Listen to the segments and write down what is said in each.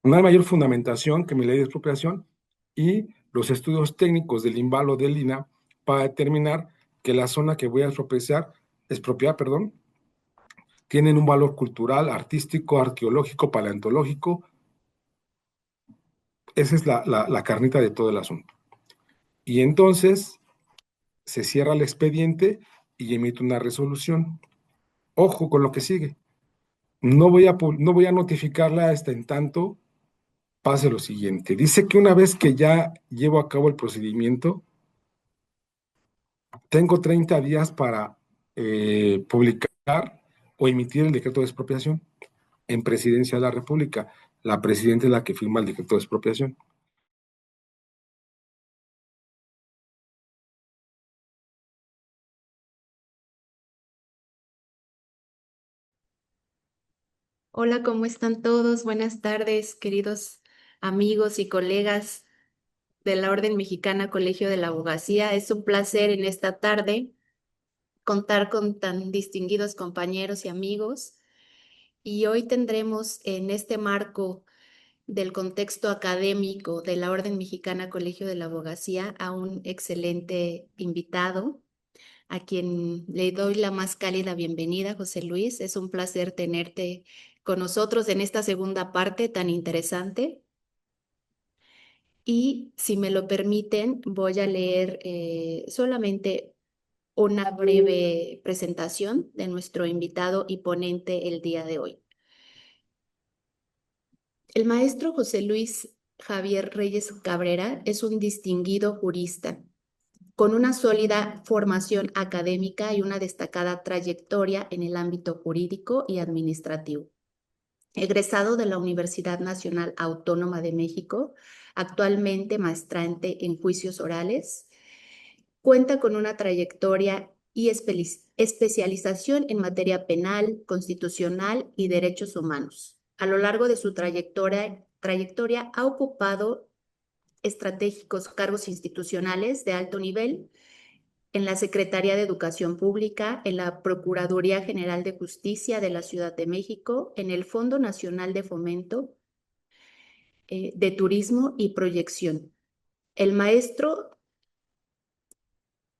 No hay mayor fundamentación que mi ley de expropiación y los estudios técnicos del INVAL o del INA para determinar que la zona que voy a expropiar, perdón, tienen un valor cultural, artístico, arqueológico, paleontológico. Esa es la carnita de todo el asunto. Y entonces se cierra el expediente y emite una resolución. Ojo con lo que sigue. No voy a notificarla hasta en tanto pase lo siguiente. Dice que una vez que ya llevo a cabo el procedimiento, tengo 30 días para publicar o emitir el decreto de expropiación en Presidencia de la República. La presidenta es la que firma el decreto de expropiación. Hola, ¿cómo están todos? Buenas tardes, queridos amigos y colegas de la Orden Mexicana Colegio de la Abogacía. Es un placer en esta tarde contar con tan distinguidos compañeros y amigos. Y hoy tendremos en este marco del contexto académico de la Orden Mexicana Colegio de la Abogacía a un excelente invitado, a quien le doy la más cálida bienvenida, José Luis. Es un placer tenerte con nosotros en esta segunda parte tan interesante. Y si me lo permiten, voy a leer solamente una breve presentación de nuestro invitado y ponente el día de hoy. El maestro José Luis Javier Reyes Cabrera es un distinguido jurista con una sólida formación académica y una destacada trayectoria en el ámbito jurídico y administrativo. Egresado de la Universidad Nacional Autónoma de México, actualmente maestrante en juicios orales, cuenta con una trayectoria y especialización en materia penal, constitucional y derechos humanos. A lo largo de su trayectoria ha ocupado estratégicos cargos institucionales de alto nivel en la Secretaría de Educación Pública, en la Procuraduría General de Justicia de la Ciudad de México, en el Fondo Nacional de Fomento de Turismo y Proyección. El maestro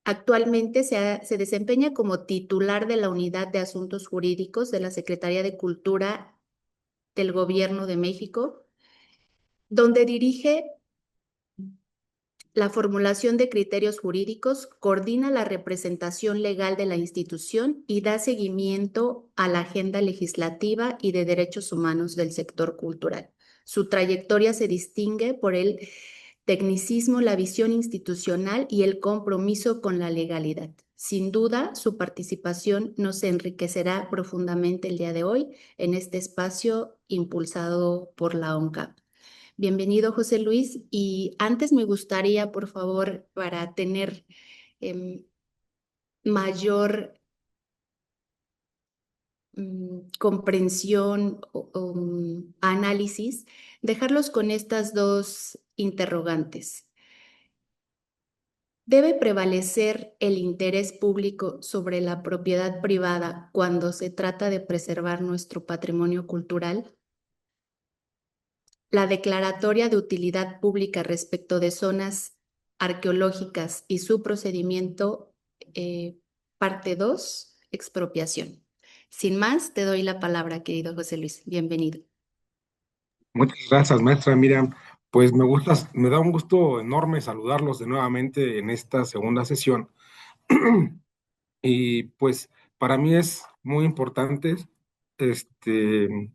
actualmente se desempeña como titular de la Unidad de Asuntos Jurídicos de la Secretaría de Cultura del Gobierno de México, donde dirige la formulación de criterios jurídicos, coordina la representación legal de la institución y da seguimiento a la agenda legislativa y de derechos humanos del sector cultural. Su trayectoria se distingue por el tecnicismo, la visión institucional y el compromiso con la legalidad. Sin duda, su participación nos enriquecerá profundamente el día de hoy en este espacio impulsado por la ONCAP. Bienvenido, José Luis. Y antes me gustaría, por favor, para tener em, mayor comprensión o análisis, dejarlos con estas dos interrogantes. ¿Debe prevalecer el interés público sobre la propiedad privada cuando se trata de preservar nuestro patrimonio cultural? La declaratoria de utilidad pública respecto de zonas arqueológicas y su procedimiento, parte 2, expropiación. Sin más, te doy la palabra, querido José Luis. Bienvenido. Muchas gracias, maestra Miriam. Pues me da un gusto enorme saludarlos de nuevamente en esta segunda sesión. Y pues para mí es muy importante, este,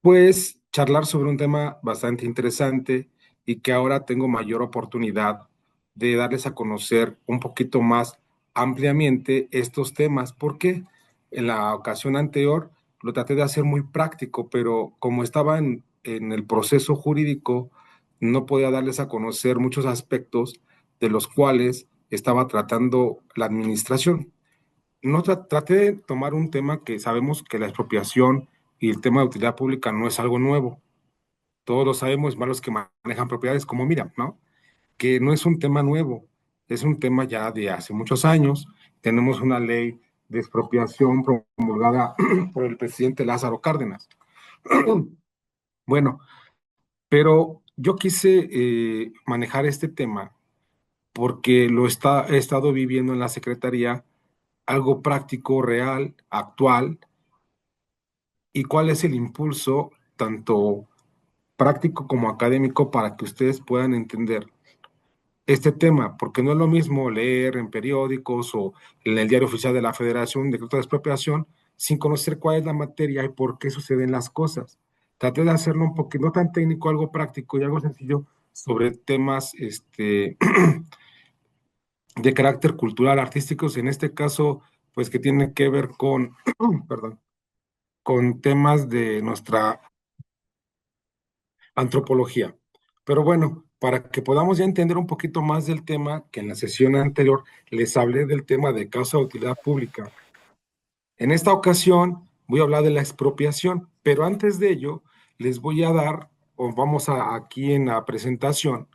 pues charlar sobre un tema bastante interesante y que ahora tengo mayor oportunidad de darles a conocer un poquito más ampliamente estos temas, porque en la ocasión anterior lo traté de hacer muy práctico, pero como estaba en el proceso jurídico, no podía darles a conocer muchos aspectos de los cuales estaba tratando la administración. No traté de tomar un tema que sabemos que la expropiación y el tema de utilidad pública no es algo nuevo. Todos lo sabemos, más los que manejan propiedades como Mira, ¿no? Que no es un tema nuevo, es un tema ya de hace muchos años. Tenemos una ley de expropiación promulgada por el presidente Lázaro Cárdenas. Bueno, Pero yo quise manejar este tema porque he estado viviendo en la Secretaría, algo práctico, real, actual, y cuál es el impulso, tanto práctico como académico, para que ustedes puedan entender este tema, porque no es lo mismo leer en periódicos o en el Diario Oficial de la Federación un decreto de expropiación sin conocer cuál es la materia y por qué suceden las cosas. Traté de hacerlo un poquito, no tan técnico, algo práctico y algo sencillo sobre temas de carácter cultural, artísticos, en este caso, pues que tienen que ver con, perdón, con temas de nuestra antropología. Pero bueno, para que podamos ya entender un poquito más del tema, que en la sesión anterior les hablé del tema de causa de utilidad pública. En esta ocasión voy a hablar de la expropiación, pero antes de ello les voy a dar, o vamos a aquí en la presentación,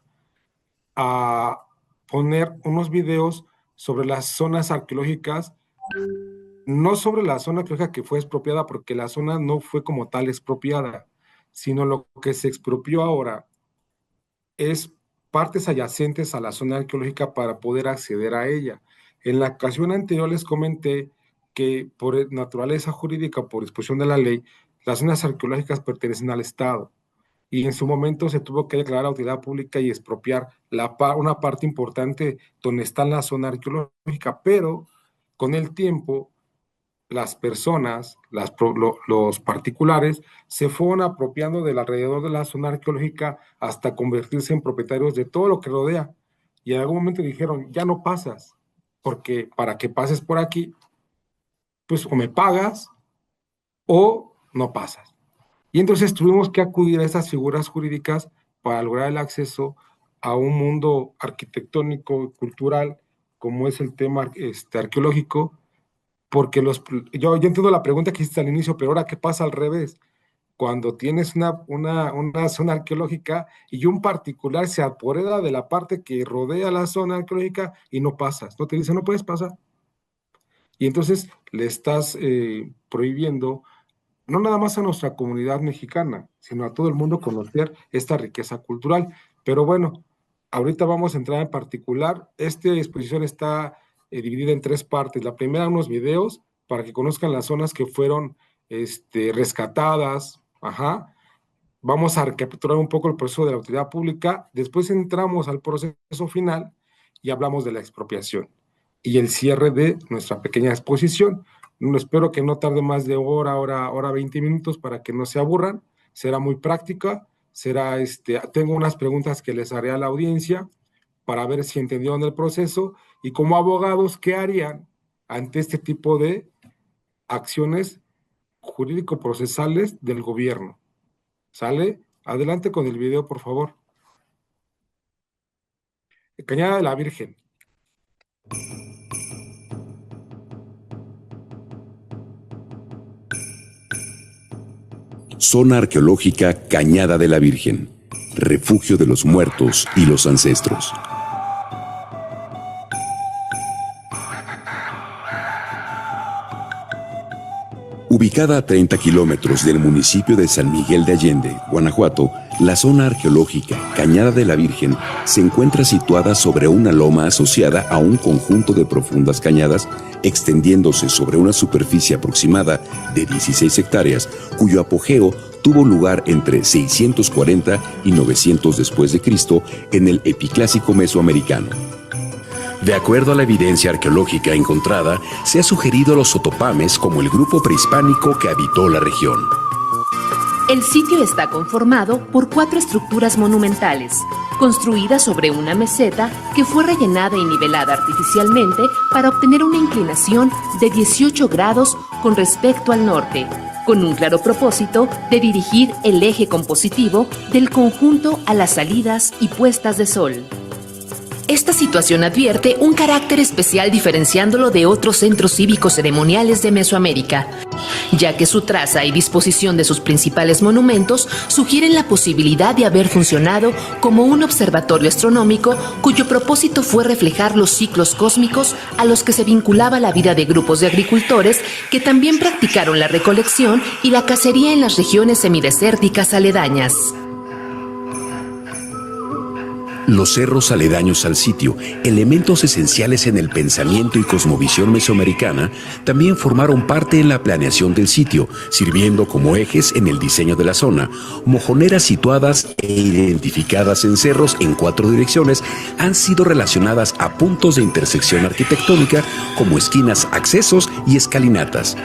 a poner unos videos sobre las zonas arqueológicas, no sobre la zona arqueológica que fue expropiada, porque la zona no fue como tal expropiada, sino lo que se expropió ahora es partes adyacentes a la zona arqueológica para poder acceder a ella. En la ocasión anterior les comenté que por naturaleza jurídica, por disposición de la ley, las zonas arqueológicas pertenecen al Estado y en su momento se tuvo que declarar a utilidad pública y expropiar una parte importante donde está la zona arqueológica, pero con el tiempo las personas, los particulares, se fueron apropiando del alrededor de la zona arqueológica hasta convertirse en propietarios de todo lo que rodea. Y en algún momento dijeron, ya no pasas, porque para que pases por aquí, pues o me pagas o no pasas. Y entonces tuvimos que acudir a esas figuras jurídicas para lograr el acceso a un mundo arquitectónico y cultural, como es el tema arqueológico, porque yo entiendo la pregunta que hiciste al inicio, pero ahora ¿qué pasa al revés? Cuando tienes una zona arqueológica y un particular se apodera de la parte que rodea la zona arqueológica y no pasas, no te dice no puedes pasar. Y entonces le estás prohibiendo no nada más a nuestra comunidad mexicana, sino a todo el mundo conocer esta riqueza cultural. Pero bueno, ahorita vamos a entrar en particular. Esta exposición está dividida en tres partes. La primera, unos videos para que conozcan las zonas que fueron rescatadas. Ajá. Vamos a recapitular un poco el proceso de la utilidad pública. Después entramos al proceso final y hablamos de la expropiación y el cierre de nuestra pequeña exposición. No, espero que no tarde más de hora 20 minutos para que no se aburran. Será muy práctica. Tengo unas preguntas que les haré a la audiencia para ver si entendieron el proceso y como abogados, ¿qué harían ante este tipo de acciones jurídico-procesales del gobierno? ¿Sale? Adelante con el video, por favor. Cañada de la Virgen. Zona arqueológica Cañada de la Virgen, refugio de los muertos y los ancestros. Ubicada a 30 kilómetros del municipio de San Miguel de Allende, Guanajuato, la zona arqueológica Cañada de la Virgen se encuentra situada sobre una loma asociada a un conjunto de profundas cañadas extendiéndose sobre una superficie aproximada de 16 hectáreas, cuyo apogeo tuvo lugar entre 640 y 900 después de Cristo en el epiclásico mesoamericano. De acuerdo a la evidencia arqueológica encontrada, se ha sugerido a los sotopames como el grupo prehispánico que habitó la región. El sitio está conformado por 4 estructuras monumentales, construidas sobre una meseta que fue rellenada y nivelada artificialmente para obtener una inclinación de 18 grados con respecto al norte, con un claro propósito de dirigir el eje compositivo del conjunto a las salidas y puestas de sol. Esta situación advierte un carácter especial diferenciándolo de otros centros cívicos ceremoniales de Mesoamérica, ya que su traza y disposición de sus principales monumentos sugieren la posibilidad de haber funcionado como un observatorio astronómico cuyo propósito fue reflejar los ciclos cósmicos a los que se vinculaba la vida de grupos de agricultores que también practicaron la recolección y la cacería en las regiones semidesérticas aledañas. Los cerros aledaños al sitio, elementos esenciales en el pensamiento y cosmovisión mesoamericana, también formaron parte en la planeación del sitio, sirviendo como ejes en el diseño de la zona. Mojoneras situadas e identificadas en cerros en 4 direcciones han sido relacionadas a puntos de intersección arquitectónica como esquinas, accesos y escalinatas.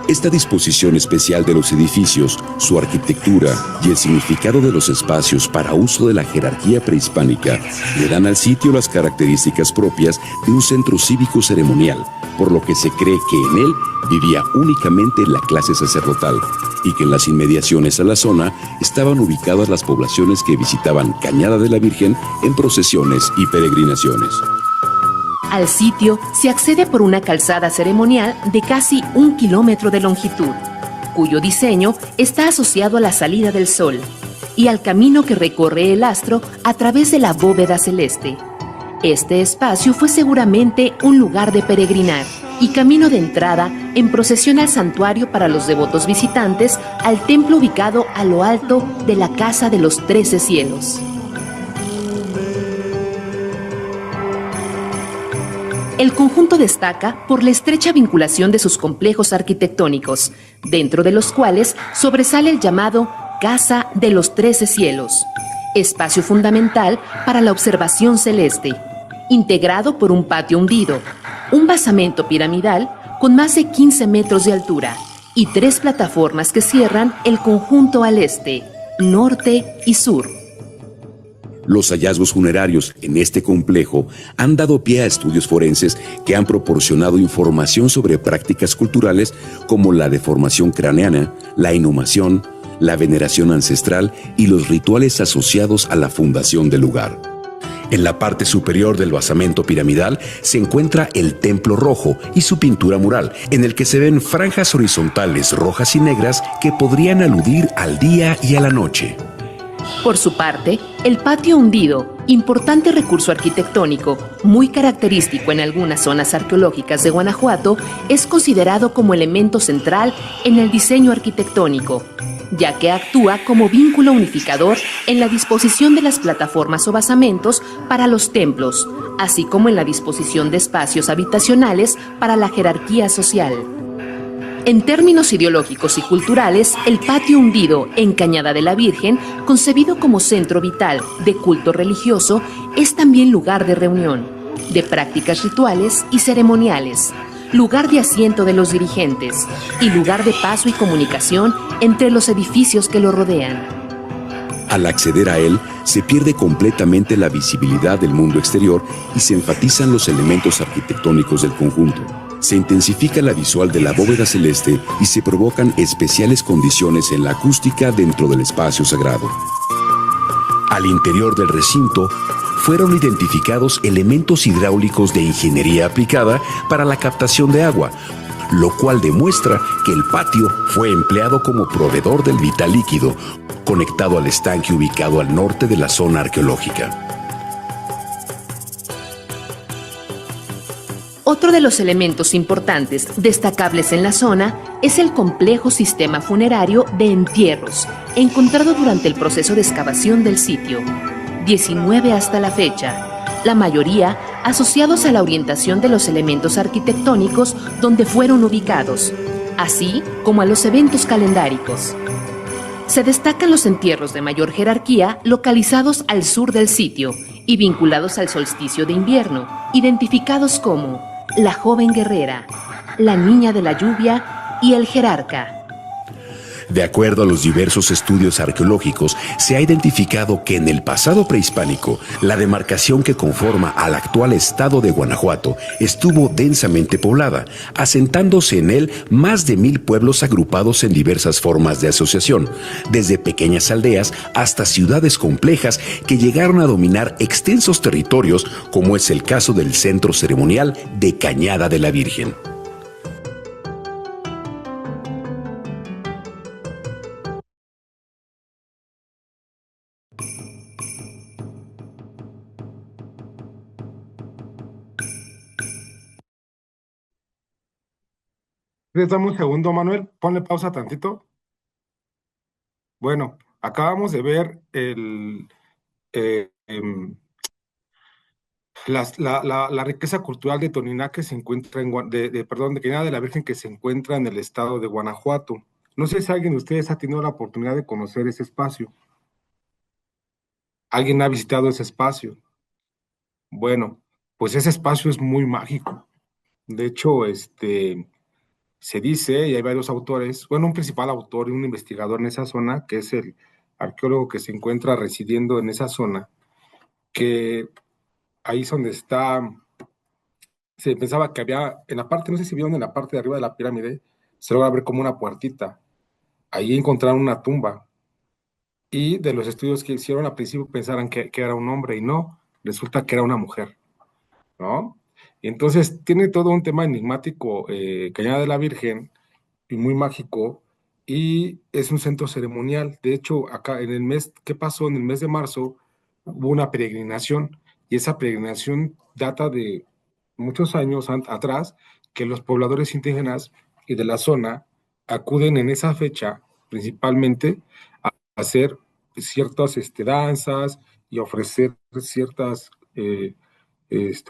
Esta disposición especial de los edificios, su arquitectura y el significado de los espacios para uso de la jerarquía prehispánica le dan al sitio las características propias de un centro cívico ceremonial, por lo que se cree que en él vivía únicamente la clase sacerdotal y que en las inmediaciones a la zona estaban ubicadas las poblaciones que visitaban Cañada de la Virgen en procesiones y peregrinaciones. Al sitio se accede por una calzada ceremonial de casi 1 kilómetro de longitud, cuyo diseño está asociado a la salida del sol, y al camino que recorre el astro a través de la bóveda celeste. Este espacio fue seguramente un lugar de peregrinar y camino de entrada en procesión al santuario para los devotos visitantes al templo ubicado a lo alto de la Casa de los 13 Cielos. El conjunto destaca por la estrecha vinculación de sus complejos arquitectónicos, dentro de los cuales sobresale el llamado Casa de los 13 Cielos, espacio fundamental para la observación celeste, integrado por un patio hundido, un basamento piramidal con más de 15 metros de altura y 3 plataformas que cierran el conjunto al este, norte y sur. Los hallazgos funerarios en este complejo han dado pie a estudios forenses que han proporcionado información sobre prácticas culturales como la deformación craneana, la inhumación, la veneración ancestral y los rituales asociados a la fundación del lugar. En la parte superior del basamento piramidal se encuentra el Templo Rojo y su pintura mural, en el que se ven franjas horizontales rojas y negras que podrían aludir al día y a la noche. Por su parte, el patio hundido, importante recurso arquitectónico, muy característico en algunas zonas arqueológicas de Guanajuato, es considerado como elemento central en el diseño arquitectónico, ya que actúa como vínculo unificador en la disposición de las plataformas o basamentos para los templos, así como en la disposición de espacios habitacionales para la jerarquía social. En términos ideológicos y culturales, el patio hundido en Cañada de la Virgen, concebido como centro vital de culto religioso, es también lugar de reunión, de prácticas rituales y ceremoniales, lugar de asiento de los dirigentes y lugar de paso y comunicación entre los edificios que lo rodean. Al acceder a él, se pierde completamente la visibilidad del mundo exterior y se enfatizan los elementos arquitectónicos del conjunto. Se intensifica la visual de la bóveda celeste y se provocan especiales condiciones en la acústica dentro del espacio sagrado. Al interior del recinto, fueron identificados elementos hidráulicos de ingeniería aplicada para la captación de agua, lo cual demuestra que el patio fue empleado como proveedor del vital líquido, conectado al estanque ubicado al norte de la zona arqueológica. Otro de los elementos importantes destacables en la zona es el complejo sistema funerario de entierros, encontrado durante el proceso de excavación del sitio, 19 hasta la fecha, la mayoría asociados a la orientación de los elementos arquitectónicos donde fueron ubicados, así como a los eventos calendáricos. Se destacan los entierros de mayor jerarquía localizados al sur del sitio y vinculados al solsticio de invierno, identificados como la joven guerrera, la niña de la lluvia y el jerarca. De acuerdo a los diversos estudios arqueológicos, se ha identificado que en el pasado prehispánico, la demarcación que conforma al actual estado de Guanajuato estuvo densamente poblada, asentándose en él más de 1000 pueblos agrupados en diversas formas de asociación, desde pequeñas aldeas hasta ciudades complejas que llegaron a dominar extensos territorios, como es el caso del centro ceremonial de Cañada de la Virgen. ¿Quieres darme un segundo, Manuel? Ponle pausa tantito. Bueno, Acabamos de ver eh, em, la riqueza cultural de Toniná que se encuentra perdón, de Cañada de la Virgen que se encuentra en el estado de Guanajuato. No sé si alguien de ustedes ha tenido la oportunidad de conocer ese espacio. ¿Alguien ha visitado ese espacio? Bueno, pues ese espacio es muy mágico. De hecho, se dice, y hay varios autores, bueno, un principal autor y un investigador en esa zona, que es el arqueólogo que se encuentra residiendo en esa zona, que ahí es donde está, se pensaba que había, en la parte, no sé si vieron en la parte de arriba de la pirámide, se logra ver como una puertita. Ahí encontraron una tumba. Y de los estudios que hicieron al principio pensaran que era un hombre y no, resulta que era una mujer, ¿no? Y entonces tiene todo un tema enigmático, Cañada de la Virgen, y muy mágico, y es un centro ceremonial. De hecho, acá en el mes, ¿qué pasó? En el mes de marzo hubo una peregrinación, y esa peregrinación data de muchos años atrás, que los pobladores indígenas y de la zona acuden en esa fecha principalmente a hacer ciertas danzas y ofrecer ciertas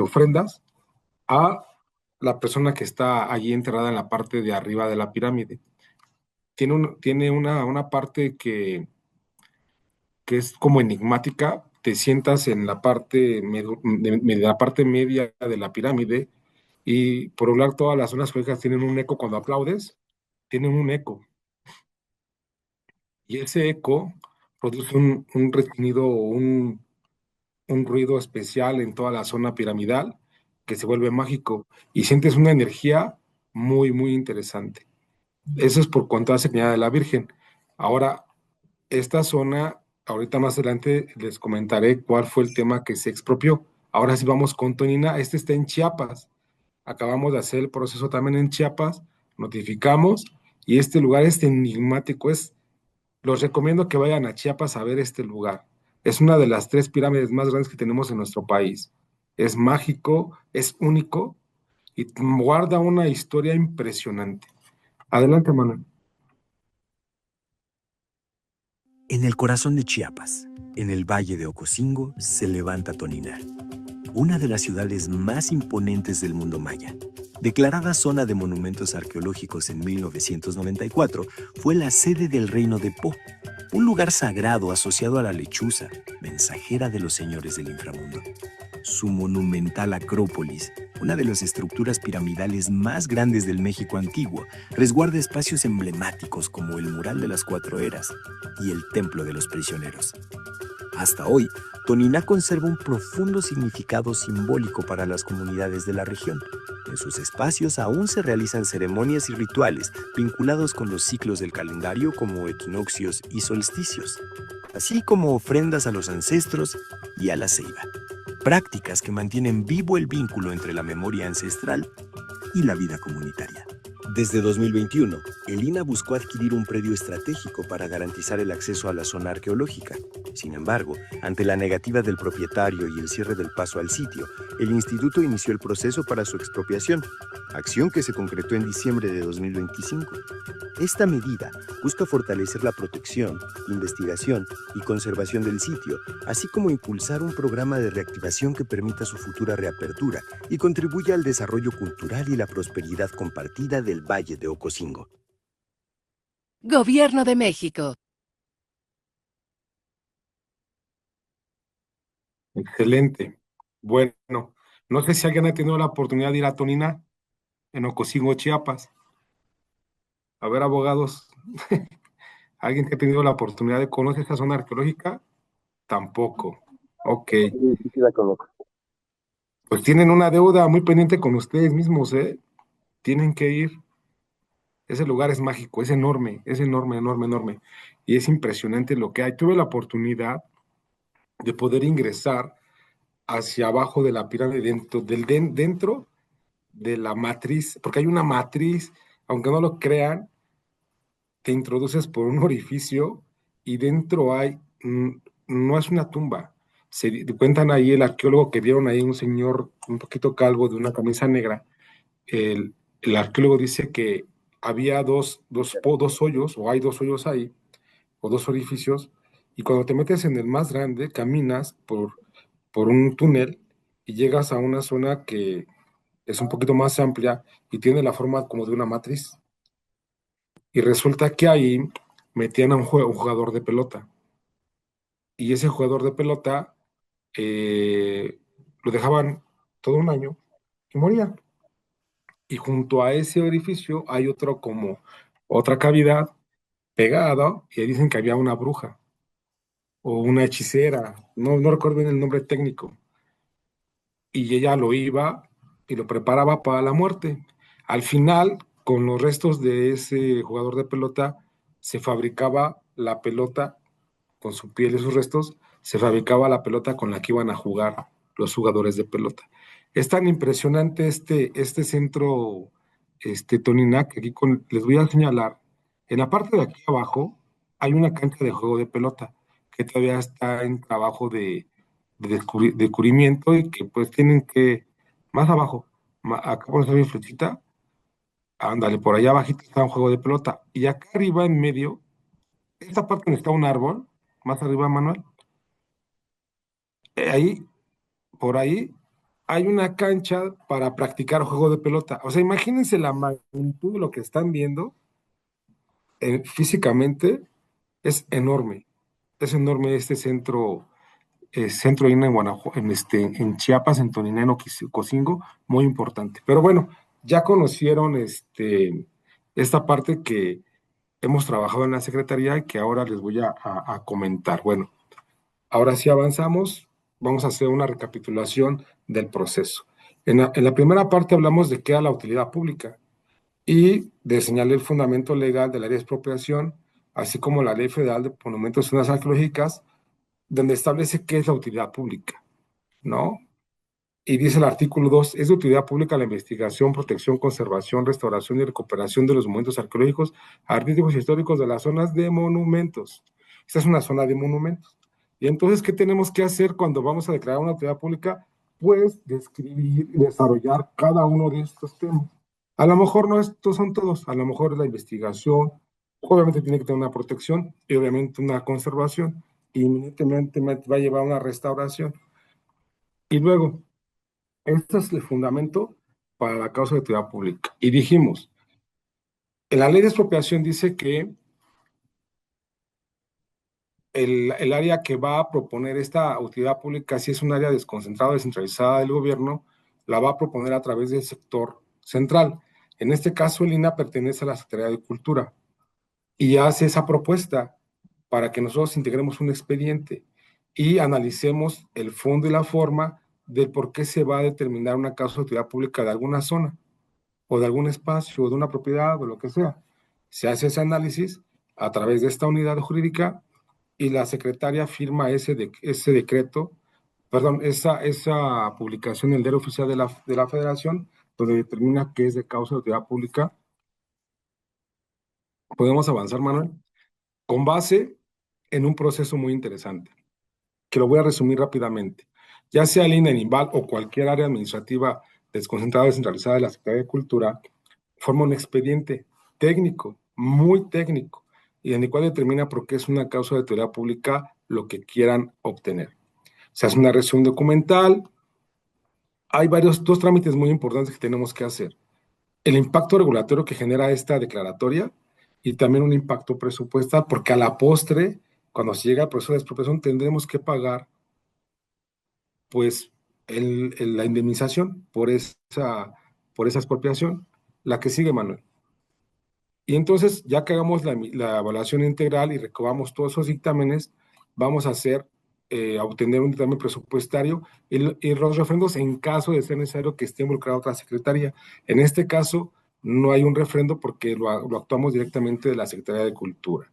ofrendas a la persona que está allí enterrada en la parte de arriba de la pirámide. Tiene una parte que es como enigmática. Te sientas en la parte, la parte media de la pirámide y por un lado todas las zonas geológicas tienen un eco cuando aplaudes, tienen un eco. Y ese eco produce un retenido, un ruido especial en toda la zona piramidal que se vuelve mágico y sientes una energía muy, muy interesante. Eso es por cuanto a la Cañada de la Virgen. Ahora, esta zona, ahorita más adelante les comentaré cuál fue el tema que se expropió. Ahora sí vamos con Tonina. Este está en Chiapas. Acabamos de hacer el proceso también en Chiapas, notificamos y este lugar es enigmático. Los recomiendo que vayan a Chiapas a ver este lugar. Es una de las 3 pirámides más grandes que tenemos en nuestro país. Es mágico, es único y guarda una historia impresionante. Adelante, Manuel. En el corazón de Chiapas, en el valle de Ocosingo, se levanta Tonina, una de las ciudades más imponentes del mundo maya. Declarada zona de monumentos arqueológicos en 1994, fue la sede del reino de Po, un lugar sagrado asociado a la lechuza, mensajera de los señores del inframundo. Su monumental acrópolis, una de las estructuras piramidales más grandes del México antiguo, resguarda espacios emblemáticos como el Mural de las Cuatro Eras y el Templo de los Prisioneros. Hasta hoy, Tonina conserva un profundo significado simbólico para las comunidades de la región. En sus espacios aún se realizan ceremonias y rituales vinculados con los ciclos del calendario como equinoccios y solsticios, así como ofrendas a los ancestros y a la ceiba. Prácticas que mantienen vivo el vínculo entre la memoria ancestral y la vida comunitaria. Desde 2021, el INAH buscó adquirir un predio estratégico para garantizar el acceso a la zona arqueológica. Sin embargo, ante la negativa del propietario y el cierre del paso al sitio, el instituto inició el proceso para su expropiación, acción que se concretó en diciembre de 2025. Esta medida busca fortalecer la protección, investigación y conservación del sitio, así como impulsar un programa de reactivación que permita su futura reapertura y contribuya al desarrollo cultural y la prosperidad compartida del Valle de Ocosingo. Gobierno de México. Excelente. Bueno, no sé si alguien ha tenido la oportunidad de ir a Tonina, en Ocosingo, Chiapas. A ver, abogados, ¿alguien que ha tenido la oportunidad de conocer esa zona arqueológica? Tampoco. Ok. Pues tienen una deuda muy pendiente con ustedes mismos, ¿eh? Tienen que ir. Ese lugar es mágico, es enorme, enorme, enorme. Y es impresionante lo que hay. Tuve la oportunidad de poder ingresar hacia abajo de la pirámide, dentro de la matriz, porque hay una matriz, aunque no lo crean, te introduces por un orificio y dentro hay, no es una tumba. Cuentan ahí el arqueólogo que vieron ahí un señor un poquito calvo de una camisa negra. El arqueólogo dice que había dos hoyos, o hay 2 hoyos ahí, o 2 orificios, Y cuando te metes en el más grande, caminas por un túnel y llegas a una zona que es un poquito más amplia y tiene la forma como de una matriz. Y resulta que ahí metían a un jugador de pelota. Y ese jugador de pelota lo dejaban todo un año y moría. Y junto a ese orificio hay otro como otra cavidad pegada y ahí dicen que había una bruja o una hechicera, no recuerdo bien el nombre técnico, y ella lo iba y lo preparaba para la muerte. Al final, con los restos de ese jugador de pelota, se fabricaba la pelota con su piel y sus restos, se fabricaba la pelota con la que iban a jugar los jugadores de pelota. Es tan impresionante este centro, Toninac, que aquí les voy a señalar, en la parte de aquí abajo hay una cancha de juego de pelota que todavía está en trabajo de descubrimiento y que pues tienen que, más abajo, acá por esa flechita, ándale, por allá abajito está un juego de pelota y acá arriba en medio, esta parte donde está un árbol, más arriba, Manuel, ahí, por ahí, hay una cancha para practicar juego de pelota. O sea, imagínense la magnitud de lo que están viendo físicamente, es enorme. Es enorme este centro, centro ahí en Guanajuato, en Chiapas, en Tonineno, Cocingo, muy importante. Pero bueno, ya conocieron esta parte que hemos trabajado en la Secretaría y que ahora les voy a comentar. Bueno, ahora sí avanzamos, vamos a hacer una recapitulación del proceso. En la primera parte hablamos de qué era la utilidad pública y de señalar el fundamento legal de la ley de expropiación, así como la Ley Federal de Monumentos y Zonas Arqueológicas, donde establece qué es la utilidad pública, ¿no? Y dice el artículo 2, es de utilidad pública la investigación, protección, conservación, restauración y recuperación de los monumentos arqueológicos, artísticos y históricos de las zonas de monumentos. Esta es una zona de monumentos. Y entonces, ¿qué tenemos que hacer cuando vamos a declarar una utilidad pública? Pues describir y desarrollar cada uno de estos temas. A lo mejor no estos son todos, a lo mejor es la investigación, obviamente tiene que tener una protección y obviamente una conservación, y inmediatamente va a llevar una restauración. Y luego, este es el fundamento para la causa de utilidad pública. Y dijimos, en la ley de expropiación dice que el área que va a proponer esta utilidad pública, si es un área desconcentrada, descentralizada del gobierno, la va a proponer a través del sector central. En este caso, el INAH pertenece a la Secretaría de Cultura y hace esa propuesta para que nosotros integremos un expediente y analicemos el fondo y la forma de por qué se va a determinar una causa de utilidad pública de alguna zona o de algún espacio o de una propiedad o lo que sea. Se hace ese análisis a través de esta unidad jurídica y la secretaria firma ese decreto, perdón, esa publicación en el diario oficial de la Federación, donde determina qué es de causa de utilidad pública. Podemos avanzar, Manuel, con base en un proceso muy interesante, que lo voy a resumir rápidamente. Ya sea el INE, el INVAL o cualquier área administrativa desconcentrada o descentralizada de la Secretaría de Cultura, forma un expediente técnico, muy técnico, y en el cual determina por qué es una causa de utilidad pública lo que quieran obtener. Se hace una reacción documental. Hay dos trámites muy importantes que tenemos que hacer. El impacto regulatorio que genera esta declaratoria y también un impacto presupuestal, porque a la postre, cuando se llega al proceso de expropiación, tendremos que pagar pues la indemnización por esa expropiación. La que sigue, Manuel. Y entonces, ya que hagamos la evaluación integral y recabamos todos esos dictámenes, vamos a a obtener un dictamen presupuestario y los refrendos en caso de ser necesario que esté involucrada otra secretaría. En este caso, no hay un refrendo porque lo actuamos directamente de la Secretaría de Cultura.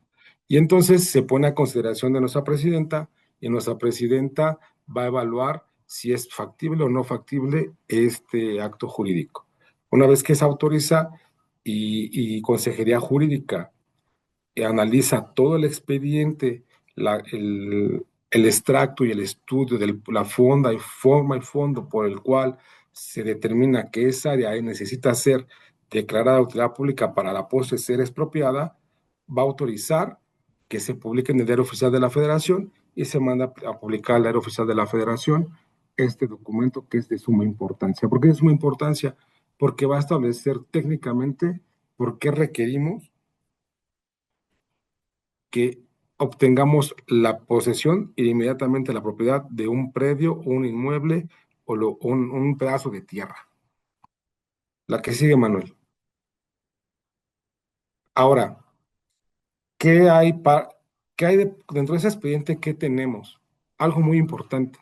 Y entonces se pone a consideración de nuestra presidenta y nuestra presidenta va a evaluar si es factible o no factible este acto jurídico. Una vez que se autoriza, y Consejería Jurídica analiza todo el expediente, el extracto y el estudio de la forma y fondo por el cual se determina que esa área necesita ser declarada de utilidad pública para la postre ser expropiada, va a autorizar que se publique en el Diario Oficial de la Federación y se manda a publicar al Diario Oficial de la Federación este documento que es de suma importancia. ¿Por qué es de suma importancia? Porque va a establecer técnicamente por qué requerimos que obtengamos la posesión e inmediatamente la propiedad de un predio, un inmueble o un pedazo de tierra. La que sigue, Manuel. Ahora, ¿qué hay, dentro de ese expediente? ¿Qué tenemos? Algo muy importante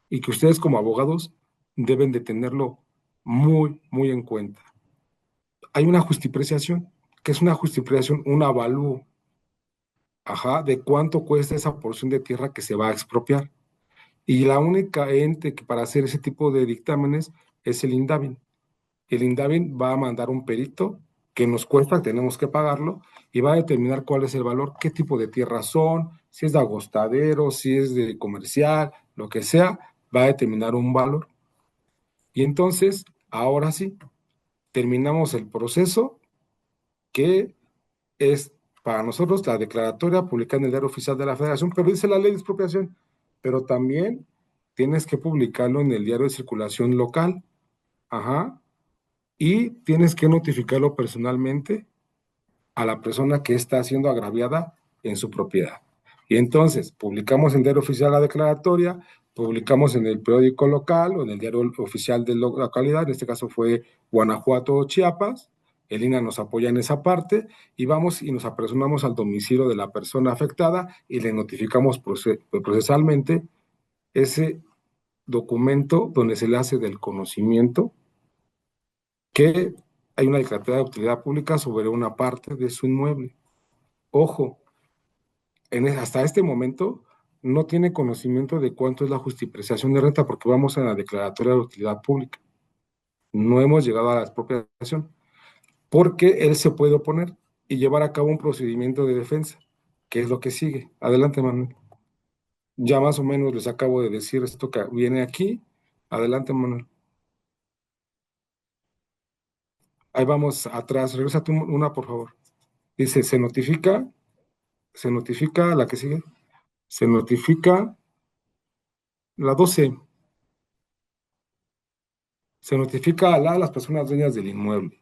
y que ustedes como abogados deben de tenerlo muy, muy en cuenta. Hay una justipreciación, que es una justipreciación, un avalúo, de cuánto cuesta esa porción de tierra que se va a expropiar. Y la única ente que para hacer ese tipo de dictámenes es el INDAVIN. El INDAVIN va a mandar un perito que nos cuesta, tenemos que pagarlo, y va a determinar cuál es el valor, qué tipo de tierras son, si es de agostadero, si es de comercial, lo que sea, va a determinar un valor. Y entonces, ahora sí, terminamos el proceso que es para nosotros la declaratoria publicada en el Diario Oficial de la Federación, pero dice la ley de expropiación, pero también tienes que publicarlo en el diario de circulación local, y tienes que notificarlo personalmente a la persona que está siendo agraviada en su propiedad. Y entonces publicamos en el Diario Oficial la declaratoria, publicamos en el periódico local o en el Diario Oficial de la localidad, en este caso fue Guanajuato o Chiapas. El INAH nos apoya en esa parte y vamos y nos apersonamos al domicilio de la persona afectada y le notificamos procesalmente ese documento donde se le hace del conocimiento que hay una declaratoria de utilidad pública sobre una parte de su inmueble. Ojo, hasta este momento no tiene conocimiento de cuánto es la justipreciación de renta porque vamos a la declaratoria de utilidad pública. No hemos llegado a la expropiación porque él se puede oponer y llevar a cabo un procedimiento de defensa, que es lo que sigue. Adelante, Manuel. Ya más o menos les acabo de decir esto que viene aquí. Adelante, Manuel. Ahí vamos atrás. Regresa tú una, por favor. Dice, se notifica la que sigue. Se notifica la 12. Se notifica a las personas dueñas del inmueble.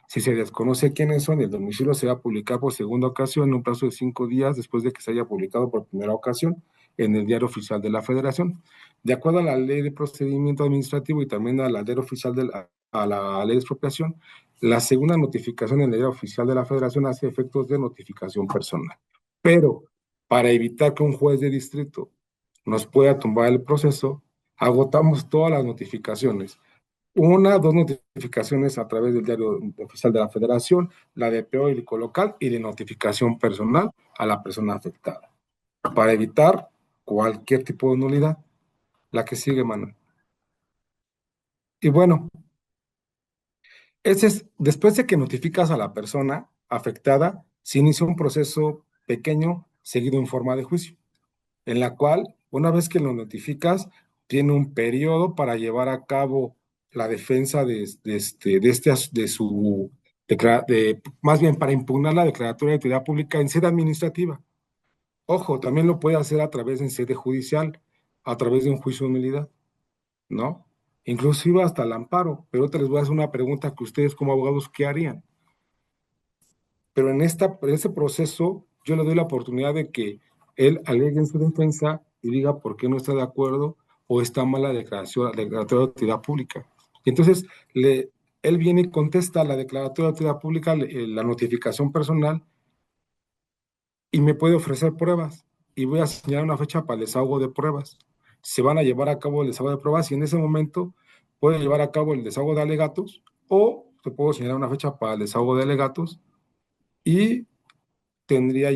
Si se desconoce quiénes son, el domicilio se va a publicar por segunda ocasión en un plazo de 5 días después de que se haya publicado por primera ocasión en el Diario Oficial de la Federación. De acuerdo a la Ley de Procedimiento Administrativo y también a la Diario Oficial a la Ley de Expropiación, la segunda notificación en el Diario Oficial de la Federación hace efectos de notificación personal. Pero para evitar que un juez de distrito nos pueda tumbar el proceso, agotamos todas las notificaciones. Dos notificaciones a través del Diario Oficial de la Federación, la de periódico local y de notificación personal a la persona afectada, para evitar cualquier tipo de nulidad. La que sigue, Manuel. Y bueno, después de que notificas a la persona afectada, se inicia un proceso pequeño seguido en forma de juicio, en la cual, una vez que lo notificas, tiene un periodo para llevar a cabo la defensa más bien para impugnar la declaratoria de utilidad pública en sede administrativa. Ojo, también lo puede hacer a través de sede judicial, a través de un juicio de nulidad, ¿no? Inclusive hasta el amparo, pero te les voy a hacer una pregunta que ustedes como abogados, ¿qué harían? Pero en ese proceso yo le doy la oportunidad de que él alegue en su defensa y diga por qué no está de acuerdo o está mal la declaratoria de utilidad pública. Y entonces él viene y contesta la declaratoria de utilidad pública, la notificación personal, y me puede ofrecer pruebas. Y voy a señalar una fecha para el desahogo de pruebas. Se van a llevar a cabo el desahogo de pruebas y en ese momento puede llevar a cabo el desahogo de alegatos o te puedo señalar una fecha para el desahogo de alegatos y tendría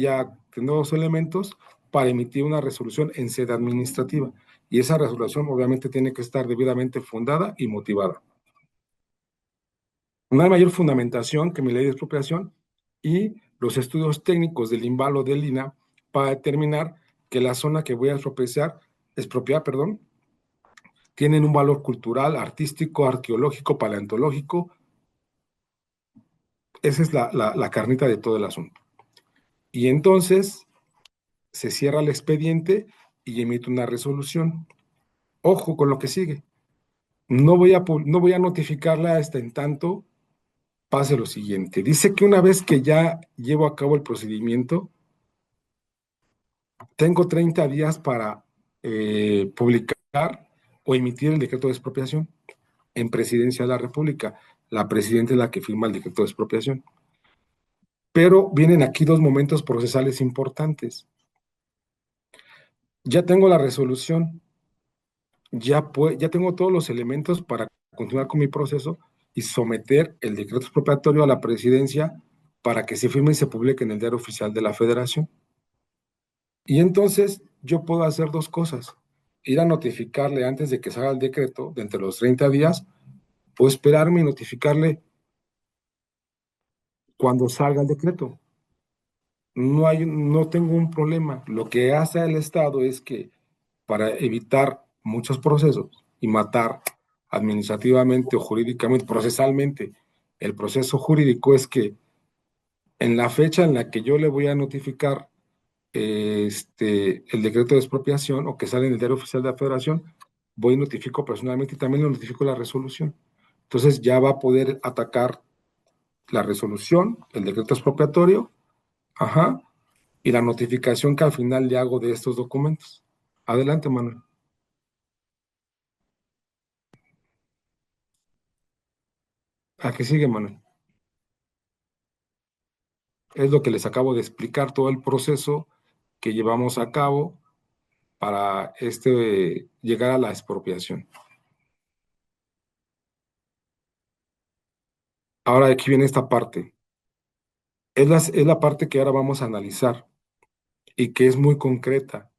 los elementos para emitir una resolución en sede administrativa. Y esa resolución obviamente tiene que estar debidamente fundada y motivada. No hay mayor fundamentación que mi ley de expropiación y los estudios técnicos del INVAL o del INAH para determinar que la zona que voy a expropiar, tienen un valor cultural, artístico, arqueológico, paleontológico. Esa es la carnita de todo el asunto. Y entonces, se cierra el expediente y emite una resolución. Ojo con lo que sigue. No voy a notificarla hasta en tanto pase lo siguiente. Dice que una vez que ya llevo a cabo el procedimiento, tengo 30 días para publicar o emitir el decreto de expropiación en Presidencia de la República. La presidenta es la que firma el decreto de expropiación. Pero vienen aquí dos momentos procesales importantes. Ya tengo la resolución, ya tengo todos los elementos para continuar con mi proceso y someter el decreto expropiatorio a la presidencia para que se firme y se publique en el Diario Oficial de la Federación. Y entonces yo puedo hacer dos cosas: ir a notificarle antes de que salga el decreto, de entre los 30 días, o esperarme y notificarle cuando salga el decreto. No tengo un problema. Lo que hace el Estado es que, para evitar muchos procesos y matar administrativamente o jurídicamente, procesalmente, el proceso jurídico, es que en la fecha en la que yo le voy a notificar el decreto de expropiación o que sale en el Diario Oficial de la Federación, voy y notifico personalmente y también le notifico la resolución. Entonces ya va a poder atacar la resolución, el decreto expropiatorio, ajá, y la notificación que al final le hago de estos documentos. Adelante, Manuel. ¿A qué sigue, Manuel? Es lo que les acabo de explicar, todo el proceso que llevamos a cabo para llegar a la expropiación. Ahora aquí viene esta parte. Es la parte que ahora vamos a analizar y que es muy concreta.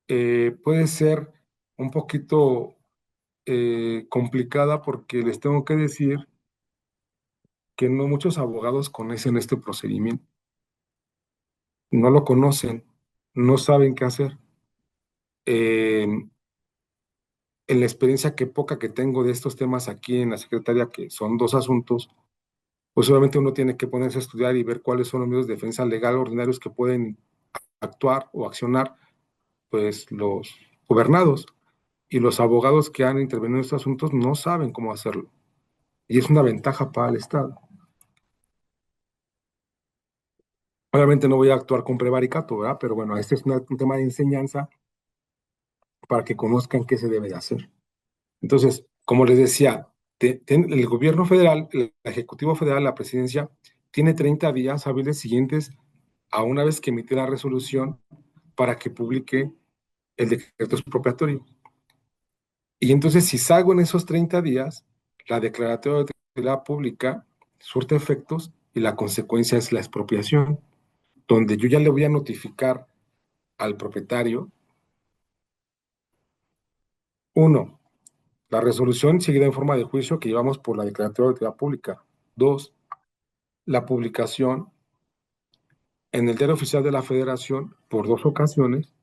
Puede ser un poquito complicada porque les tengo que decir que no muchos abogados conocen este procedimiento. No lo conocen, no saben qué hacer. En la experiencia que poca que tengo de estos temas aquí en la Secretaría, que son dos asuntos, pues obviamente uno tiene que ponerse a estudiar y ver cuáles son los medios de defensa legal ordinarios que pueden actuar o accionar, pues, los gobernados. Y los abogados que han intervenido en estos asuntos no saben cómo hacerlo. Y es una ventaja para el Estado. Obviamente no voy a actuar con prevaricato, ¿verdad? Pero bueno, este es un tema de enseñanza para que conozcan qué se debe de hacer. Entonces, como les decía, el gobierno federal, el Ejecutivo Federal, la presidencia, tiene 30 días hábiles siguientes a una vez que emite la resolución para que publique el decreto expropiatorio. Y entonces, si salgo en esos 30 días, la declaratoria de utilidad pública surte efectos y la consecuencia es la expropiación, donde yo ya le voy a notificar al propietario: uno, la resolución seguida en forma de juicio que llevamos por la declaratoria de utilidad pública; dos, la publicación en el Diario Oficial de la Federación por dos ocasiones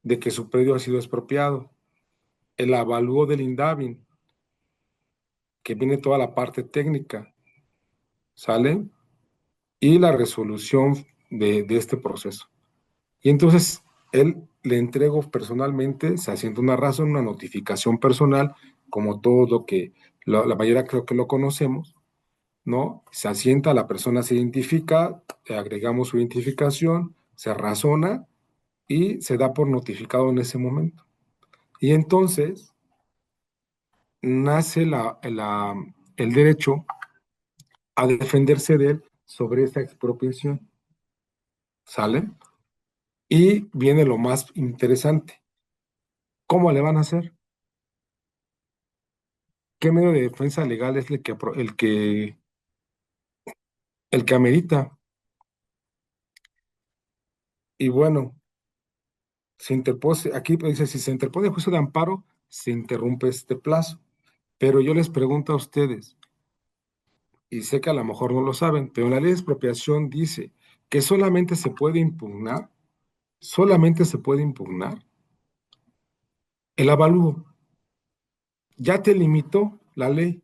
de que su predio ha sido expropiado; el avalúo del INDAVIN, que viene toda la parte técnica, ¿sale? Y la resolución de este proceso. Y entonces él le entrego personalmente, se asienta una razón, una notificación personal, como todo lo que la mayoría creo que lo conocemos, ¿no? Se asienta, la persona se identifica, agregamos su identificación, se razona y se da por notificado en ese momento. Y entonces nace el derecho a defenderse de él sobre esa expropiación, ¿sale? Y viene lo más interesante. ¿Cómo le van a hacer? ¿Qué medio de defensa legal es el que amerita? Y bueno, aquí dice, si se interpone juicio de amparo, se interrumpe este plazo. Pero yo les pregunto a ustedes, y sé que a lo mejor no lo saben, pero la ley de expropiación dice que solamente se puede impugnar el avalúo. Ya te limitó la ley,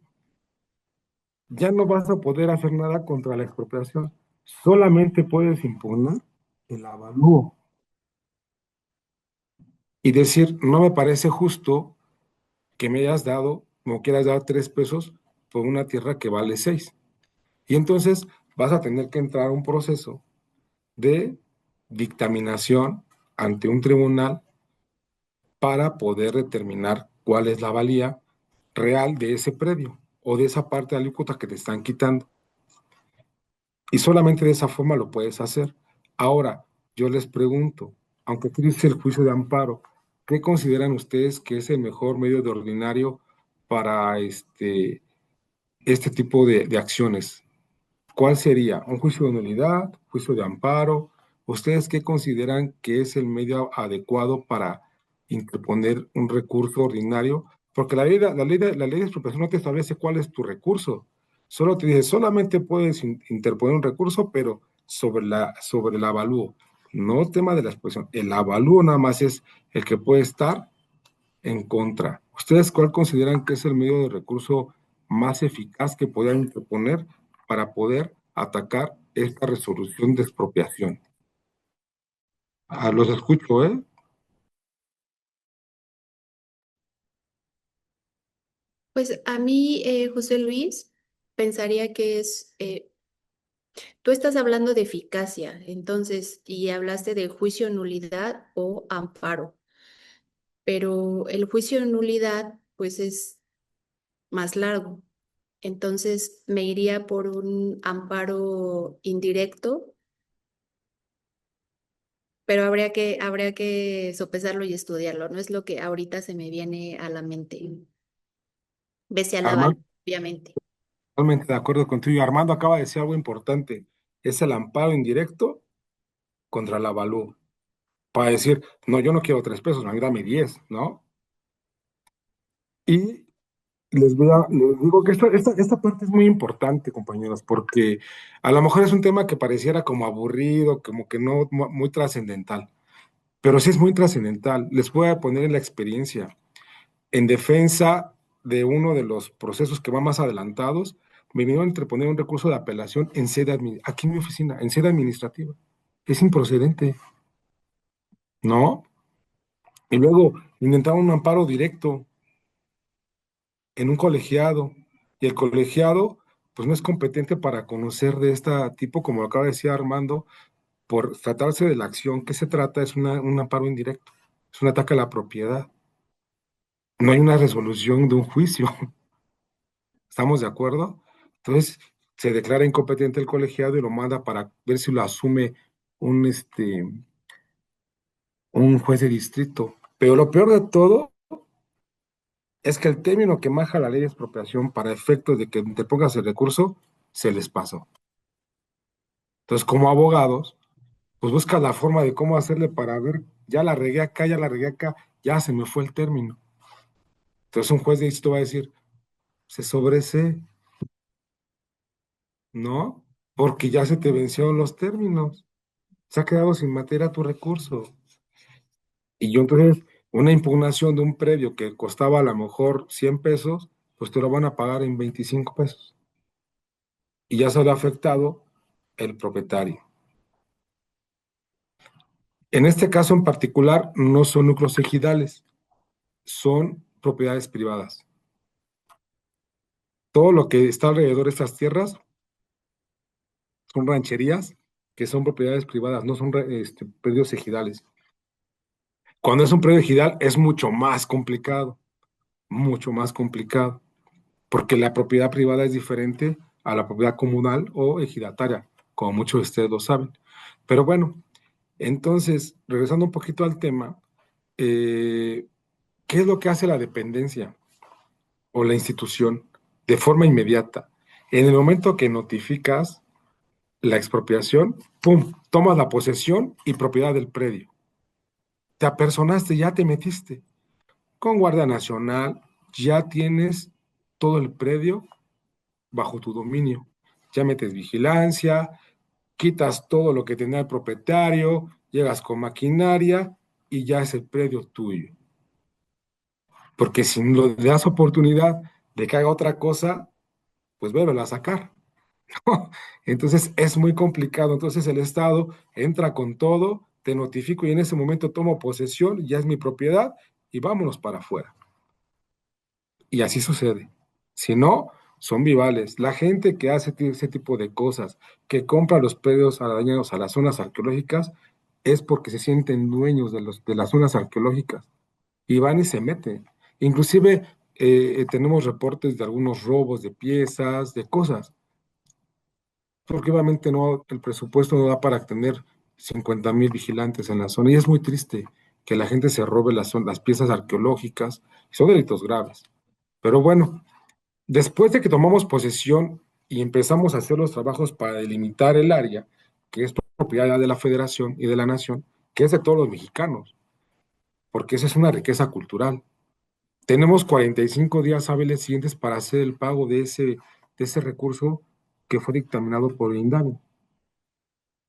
ya no vas a poder hacer nada contra la expropiación, solamente puedes impugnar el avalúo. y decir, no me parece justo que me hayas dado, o quieras dar 3 pesos por una tierra que vale 6. Y entonces vas a tener que entrar a un proceso de dictaminación ante un tribunal para poder determinar cuál es la valía real de ese predio o de esa parte de alícuota que te están quitando. Y solamente de esa forma lo puedes hacer. Ahora, yo les pregunto, aunque aquí dice el juicio de amparo, ¿qué consideran ustedes que es el mejor medio de ordinario para este tipo de acciones? ¿Cuál sería? ¿Un juicio de nulidad? ¿Juicio de amparo? ¿Ustedes qué consideran que es el medio adecuado para interponer un recurso ordinario? Porque la ley de expropiación no te establece cuál es tu recurso. Solo te dice, solamente puedes interponer un recurso, pero sobre el avalúo. No tema de la exposición. El avalúo nada más es el que puede estar en contra. ¿Ustedes cuál consideran que es el medio de recurso más eficaz que podrían interponer para poder atacar esta resolución de expropiación? Los escucho, ¿eh? Pues a mí, José Luis, pensaría que tú estás hablando de eficacia, entonces, y hablaste de juicio nulidad o amparo, pero el juicio de nulidad, pues es más largo. Entonces, me iría por un amparo indirecto, pero habría que sopesarlo y estudiarlo. No es lo que ahorita se me viene a la mente. Pese a la Armando, obviamente. totalmente de acuerdo contigo. Armando acaba de decir algo importante. Es el amparo indirecto contra el avalúo. Para decir, no, yo no quiero 3 pesos, a mí dame 10, ¿no? Y les digo que esta parte es muy importante, compañeros, porque a lo mejor es un tema que pareciera como aburrido, como que no muy trascendental, pero sí es muy trascendental. Les voy a poner en la experiencia. En defensa de uno de los procesos que van más adelantados, me vinieron a interponer un recurso de apelación en aquí en mi oficina, en sede administrativa. Es improcedente, ¿no? Y luego intentaron un amparo directo en un colegiado, y el colegiado pues no es competente para conocer de este tipo, como lo acaba de decir Armando, por tratarse de la acción que se trata, es un amparo indirecto, es un ataque a la propiedad. No hay una resolución de un juicio, ¿estamos de acuerdo? Entonces se declara incompetente el colegiado y lo manda para ver si lo asume un, un juez de distrito. Pero lo peor de todo es que el término que maja la ley de expropiación para efectos de que interpongas el recurso, se les pasó. Entonces, como abogados, pues buscas la forma de cómo hacerle para ver, ya la regué acá, ya la regué acá, ya se me fue el término. Entonces un juez de distrito va a decir, se sobresee, ¿no? Porque ya se te vencieron los términos, se ha quedado sin materia tu recurso. Y yo entonces, una impugnación de un predio que costaba a lo mejor 100 pesos, pues te lo van a pagar en 25 pesos. Y ya se le ha afectado el propietario. En este caso en particular, no son núcleos ejidales, son propiedades privadas. Todo lo que está alrededor de estas tierras son rancherías que son propiedades privadas, no son predios ejidales. Cuando es un predio ejidal es mucho más complicado, porque la propiedad privada es diferente a la propiedad comunal o ejidataria, como muchos de ustedes lo saben. Pero bueno, entonces, regresando un poquito al tema, ¿qué es lo que hace la dependencia o la institución de forma inmediata? En el momento que notificas la expropiación, ¡pum!, tomas la posesión y propiedad del predio. Te apersonaste, ya te metiste. Con Guardia Nacional, ya tienes todo el predio bajo tu dominio. Ya metes vigilancia, quitas todo lo que tenía el propietario, llegas con maquinaria y ya es el predio tuyo. Porque si no le das oportunidad de que haga otra cosa, pues vuelve a sacar. Entonces es muy complicado. Entonces el Estado entra con todo, te notifico y en ese momento tomo posesión, ya es mi propiedad y vámonos para afuera. Y así sucede. Si no, son vivales. La gente que hace ese tipo de cosas, que compra los predios aledaños a las zonas arqueológicas, es porque se sienten dueños de las zonas arqueológicas y van y se meten. Inclusive tenemos reportes de algunos robos de piezas, de cosas, porque obviamente no, el presupuesto no da para tener 50,000 vigilantes en la zona. Y es muy triste que la gente se robe las piezas arqueológicas. Son delitos graves. Pero bueno, después de que tomamos posesión y empezamos a hacer los trabajos para delimitar el área, que es propiedad de la Federación y de la Nación, que es de todos los mexicanos, porque esa es una riqueza cultural. Tenemos 45 días hábiles siguientes para hacer el pago de ese recurso que fue dictaminado por el INDAVI.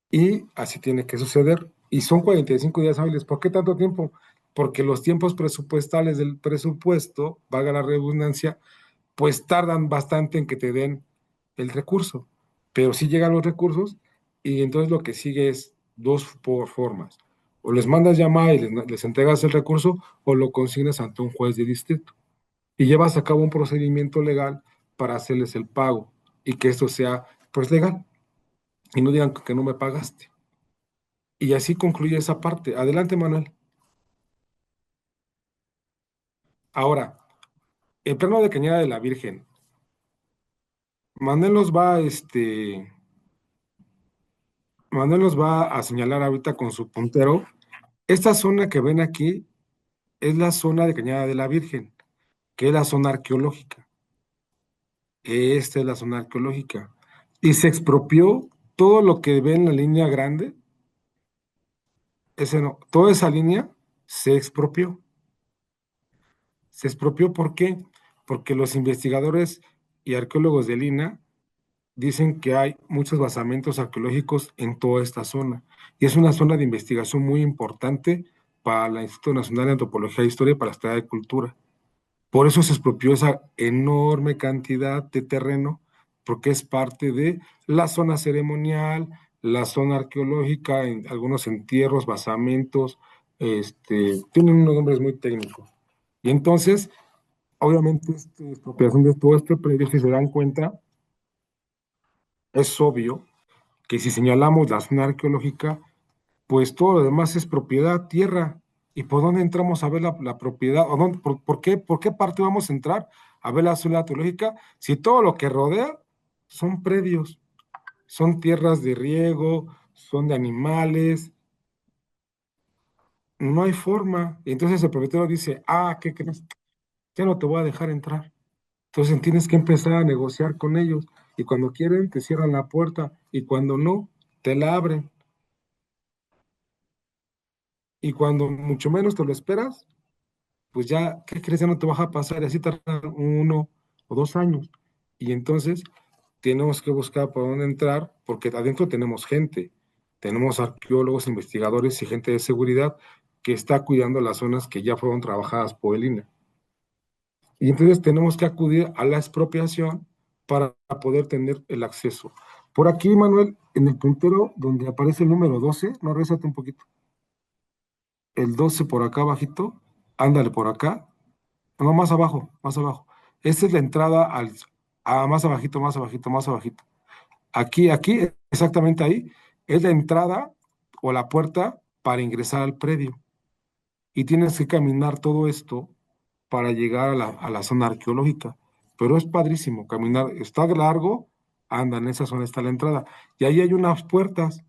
Y así tiene que suceder. Y son 45 días hábiles. ¿Por qué tanto tiempo? Porque los tiempos presupuestales del presupuesto, valga la redundancia, pues tardan bastante en que te den el recurso. Pero sí llegan los recursos y entonces lo que sigue es dos por formas. O les mandas llamada y les entregas el recurso o lo consignas ante un juez de distrito. Y llevas a cabo un procedimiento legal para hacerles el pago y que esto sea pues legal y no digan que no me pagaste. Y así concluye esa parte. Adelante, Manuel. Ahora, el plano de Cañada de la Virgen. Manuel nos va, Manuel nos va a señalar ahorita con su puntero. Esta zona que ven aquí es la zona de Cañada de la Virgen, que es la zona arqueológica. Esta es la zona arqueológica. Y se expropió todo lo que ven en la línea grande. Ese no, toda esa línea se expropió. Se expropió ¿por qué? Porque los investigadores y arqueólogos del INAH dicen que hay muchos basamentos arqueológicos en toda esta zona. Y es una zona de investigación muy importante para el Instituto Nacional de Antropología e Historia y para la Historia de Cultura. Por eso se expropió esa enorme cantidad de terreno, porque es parte de la zona ceremonial, la zona arqueológica, en algunos entierros, basamentos, tienen unos nombres muy técnicos. Y entonces, obviamente, esta expropiación de todo este predio, si se dan cuenta, es obvio que si señalamos la zona arqueológica, pues todo lo demás es propiedad, tierra. ¿Y por dónde entramos a ver la propiedad? ¿O dónde, por qué parte vamos a entrar a ver la zona arqueológica si todo lo que rodea son predios, son tierras de riego, son de animales? No hay forma. Y entonces el propietario dice, ¿qué crees? Ya no te voy a dejar entrar. Entonces tienes que empezar a negociar con ellos. Y cuando quieren, te cierran la puerta. Y cuando no, te la abren. Y cuando mucho menos te lo esperas, pues ya, ¿qué crees? Ya no te vas a pasar, y así tardan 1 o 2 años. Y entonces tenemos que buscar por dónde entrar, porque adentro tenemos gente, tenemos arqueólogos, investigadores y gente de seguridad que está cuidando las zonas que ya fueron trabajadas por el INAH. Y entonces tenemos que acudir a la expropiación para poder tener el acceso. Por aquí, Manuel, en el puntero donde aparece el número 12, no, rézate un poquito. El 12 por acá abajito, ándale por acá. No, más abajo, más abajo. Esta es la entrada más abajito, más abajito, más abajito. Aquí, exactamente ahí, es la entrada o la puerta para ingresar al predio. Y tienes que caminar todo esto para llegar a la zona arqueológica. Pero es padrísimo caminar, está largo, anda, en esa zona está la entrada. Y ahí hay unas puertas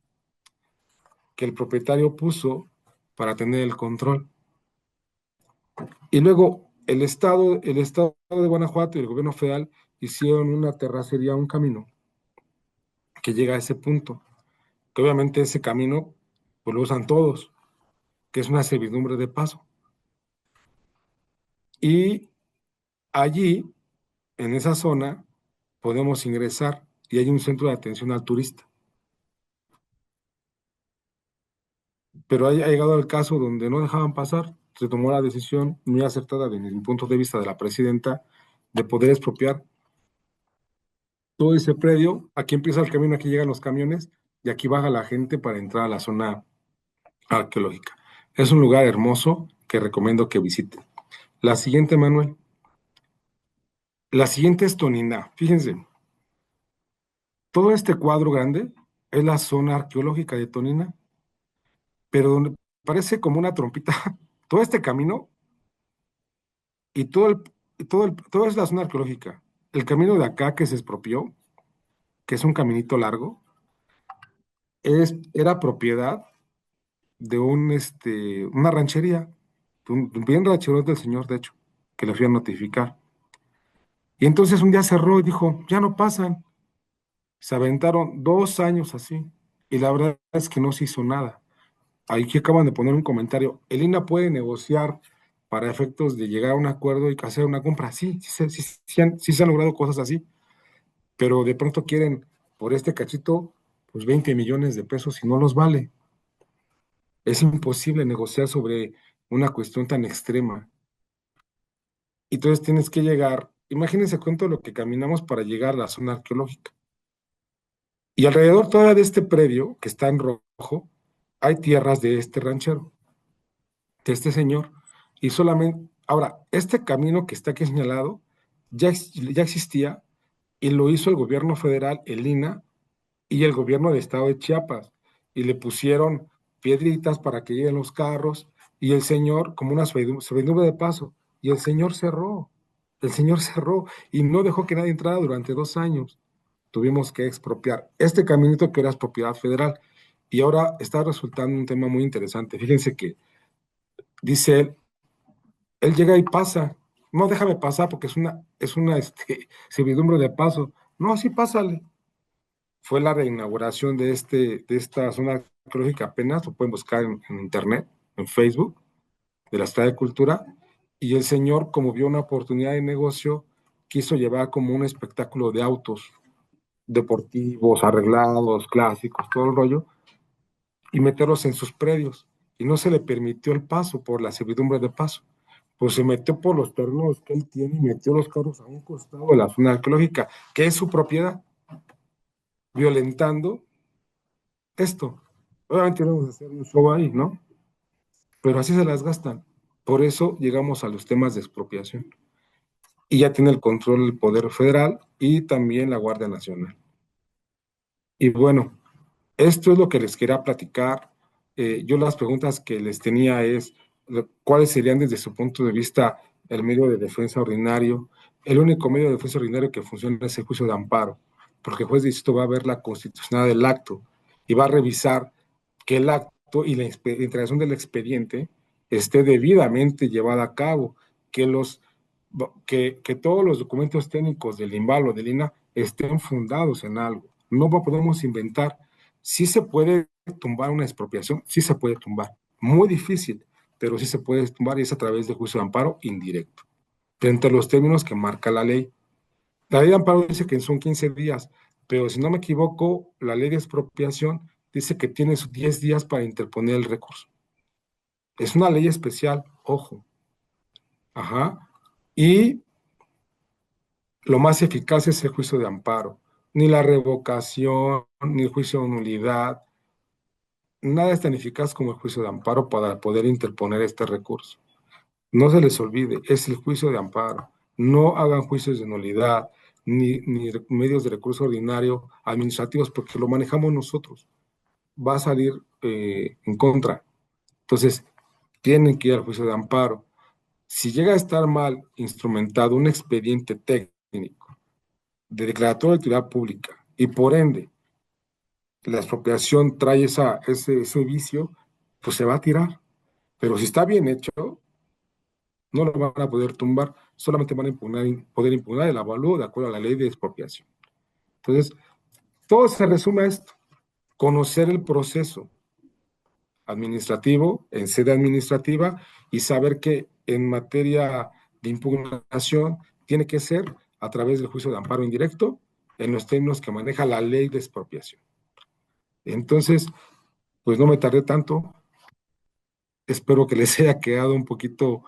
que el propietario puso para tener el control. Y luego el estado de Guanajuato y el gobierno federal hicieron una terracería, un camino que llega a ese punto, que obviamente ese camino pues lo usan todos, que es una servidumbre de paso. Y allí, en esa zona, podemos ingresar y hay un centro de atención al turista. Pero ha llegado el caso donde no dejaban pasar, se tomó la decisión muy acertada desde mi punto de vista de la presidenta de poder expropiar todo ese predio. Aquí empieza el camino, aquí llegan los camiones y aquí baja la gente para entrar a la zona arqueológica. Es un lugar hermoso que recomiendo que visiten. La siguiente, Manuel. La siguiente es Tonina. Fíjense, todo este cuadro grande es la zona arqueológica de Tonina, pero donde parece como una trompita, todo este camino y todo es la zona arqueológica. El camino de acá que se expropió, que es un caminito largo, era propiedad de una ranchería, de un bien ranchero del señor, de hecho, que le fui a notificar. Y entonces un día cerró y dijo, ya no pasan. Se aventaron 2 años así. Y la verdad es que no se hizo nada. Ahí que acaban de poner un comentario. El INAH puede negociar para efectos de llegar a un acuerdo y hacer una compra. Sí, sí se han logrado cosas así. Pero de pronto quieren, por este cachito, pues 20 millones de pesos y no los vale. Es imposible negociar sobre una cuestión tan extrema. Y entonces tienes que llegar, imagínense cuánto lo que caminamos para llegar a la zona arqueológica. Y alrededor todavía de este predio, que está en rojo, hay tierras de este ranchero, de este señor. Y solamente, ahora, este camino que está aquí señalado ya existía y lo hizo el gobierno federal, el INAH, y el gobierno del estado de Chiapas. Y le pusieron piedritas para que lleguen los carros y el señor, como una servidumbre de paso, y el señor cerró. El señor cerró y no dejó que nadie entrara durante 2 años. Tuvimos que expropiar este caminito que era propiedad federal. Y ahora está resultando un tema muy interesante. Fíjense que dice él llega y pasa. No, déjame pasar porque es una servidumbre de paso. No, sí, pásale. Fue la reinauguración de esta zona arqueológica apenas, lo pueden buscar en internet, en Facebook, de la Estrada de Cultura, y el señor, como vio una oportunidad de negocio, quiso llevar como un espectáculo de autos deportivos, arreglados, clásicos, todo el rollo, y meterlos en sus predios. Y no se le permitió el paso por la servidumbre de paso. Pues se metió por los terrenos que él tiene y metió los carros a un costado de la zona arqueológica, que es su propiedad, violentando esto. Obviamente vamos a hacer un show ahí, ¿no? Pero así se las gastan. Por eso llegamos a los temas de expropiación. Y ya tiene el control el Poder Federal y también la Guardia Nacional. Y bueno, esto es lo que les quería platicar. Yo las preguntas que les tenía es, ¿cuáles serían desde su punto de vista el medio de defensa ordinario? El único medio de defensa ordinario que funciona es el juicio de amparo, porque el juez de distrito va a ver la constitucionalidad del acto y va a revisar que el acto y la integración del expediente esté debidamente llevada a cabo, que todos los documentos técnicos del INVAL o del INAH estén fundados en algo. No podemos inventar. Sí se puede tumbar una expropiación, sí se puede tumbar. Muy difícil, pero sí se puede tumbar y es a través de juicio de amparo indirecto, frente a los términos que marca la ley. La ley de amparo dice que son 15 días, pero si no me equivoco, la ley de expropiación dice que tienes 10 días para interponer el recurso. Es una ley especial, ojo. Ajá. Y lo más eficaz es el juicio de amparo. Ni la revocación, ni el juicio de nulidad, nada es tan eficaz como el juicio de amparo para poder interponer este recurso. No se les olvide, es el juicio de amparo. No hagan juicios de nulidad, ni medios de recurso ordinario administrativos, porque lo manejamos nosotros. Va a salir en contra. Entonces, tienen que ir al juicio de amparo. Si llega a estar mal instrumentado un expediente técnico de declaratoria de utilidad pública y por ende la expropiación trae ese vicio, pues se va a tirar. Pero si está bien hecho, no lo van a poder tumbar, solamente van a poder impugnar el avalúo de acuerdo a la ley de expropiación. Entonces, todo se resume a esto, conocer el proceso administrativo en sede administrativa y saber que en materia de impugnación tiene que ser a través del juicio de amparo indirecto en los términos que maneja la ley de expropiación. Entonces, pues no me tardé tanto, espero que les haya quedado un poquito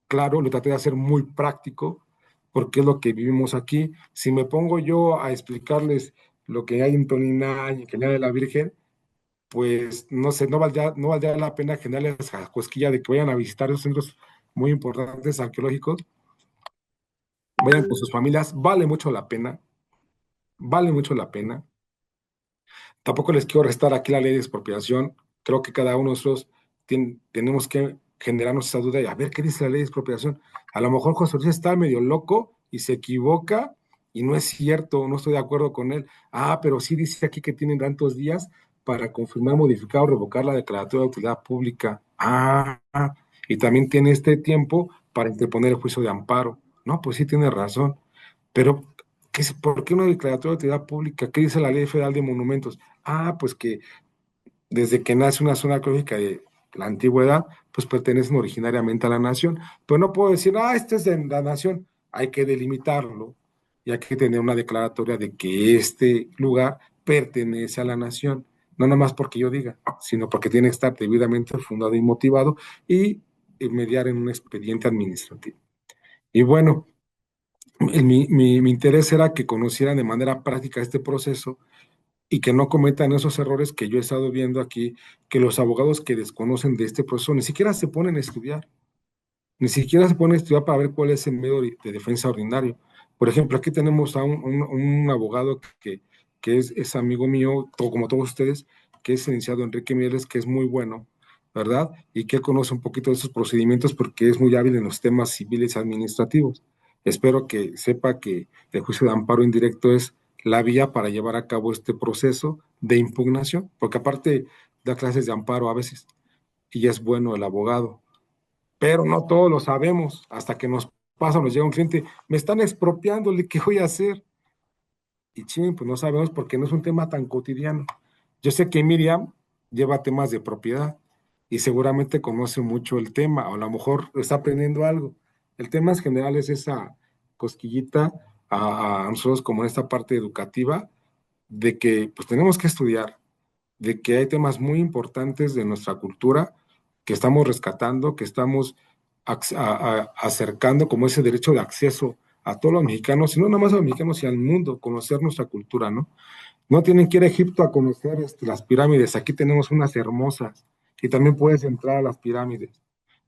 claro, lo traté de hacer muy práctico, porque es lo que vivimos aquí. Si me pongo yo a explicarles lo que hay en Tonina y que hay de la Virgen, pues no sé, no valdría la pena generarles esa cosquilla de que vayan a visitar esos centros muy importantes arqueológicos, vayan con sus familias, vale mucho la pena. Tampoco les quiero restar aquí la ley de expropiación. Creo que cada uno de nosotros tenemos que generarnos esa duda y a ver qué dice la ley de expropiación. A lo mejor José Luis está medio loco y se equivoca y no es cierto, no estoy de acuerdo con él. Ah, pero sí dice aquí que tienen tantos días para confirmar, modificar o revocar la declaratoria de utilidad pública. Y también tiene este tiempo para interponer el juicio de amparo. No, pues sí tiene razón. Pero, ¿por qué una declaratoria de utilidad pública? ¿Qué dice la Ley Federal de Monumentos? Pues que desde que nace una zona arqueológica de la antigüedad, pues pertenecen originariamente a la nación. Pero no puedo decir, este es de la nación. Hay que delimitarlo y hay que tener una declaratoria de que este lugar pertenece a la nación. No nada más porque yo diga, sino porque tiene que estar debidamente fundado y motivado y mediar en un expediente administrativo. Y bueno, mi interés era que conocieran de manera práctica este proceso y que no cometan esos errores que yo he estado viendo aquí, que los abogados que desconocen de este proceso ni siquiera se ponen a estudiar, ni siquiera se ponen a estudiar para ver cuál es el medio de defensa ordinario. Por ejemplo, aquí tenemos a un abogado que es amigo mío, como todos ustedes, que es el licenciado Enrique Mieres, que es muy bueno, ¿verdad? Y que conoce un poquito de esos procedimientos porque es muy hábil en los temas civiles y administrativos. Espero que sepa que el juicio de amparo indirecto es la vía para llevar a cabo este proceso de impugnación, porque aparte da clases de amparo a veces y es bueno el abogado, pero no todos lo sabemos hasta que nos pasa, nos llega un cliente, me están expropiándole, ¿qué voy a hacer? Y ching, pues no sabemos porque no es un tema tan cotidiano. Yo sé que Miriam lleva temas de propiedad y seguramente conoce mucho el tema, o a lo mejor está aprendiendo algo. El tema en general es esa cosquillita a nosotros como en esta parte educativa de que pues tenemos que estudiar, de que hay temas muy importantes de nuestra cultura que estamos rescatando, que estamos acercando como ese derecho de acceso a todos los mexicanos, y no nada más a los mexicanos y al mundo, conocer nuestra cultura, ¿no? No tienen que ir a Egipto a conocer las pirámides, aquí tenemos unas hermosas, y también puedes entrar a las pirámides.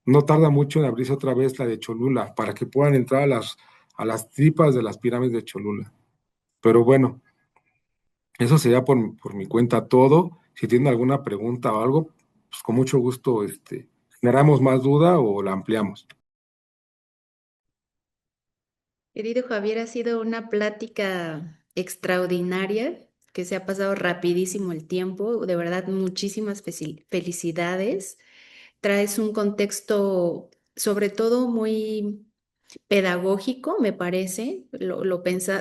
No tarda mucho en abrirse otra vez la de Cholula, para que puedan entrar a las tripas de las pirámides de Cholula. Pero bueno, eso sería por mi cuenta todo. Si tienen alguna pregunta o algo, pues con mucho gusto, generamos más duda o la ampliamos. Querido Javier, ha sido una plática extraordinaria que se ha pasado rapidísimo el tiempo. De verdad, muchísimas felicidades. Traes un contexto, sobre todo muy pedagógico, me parece.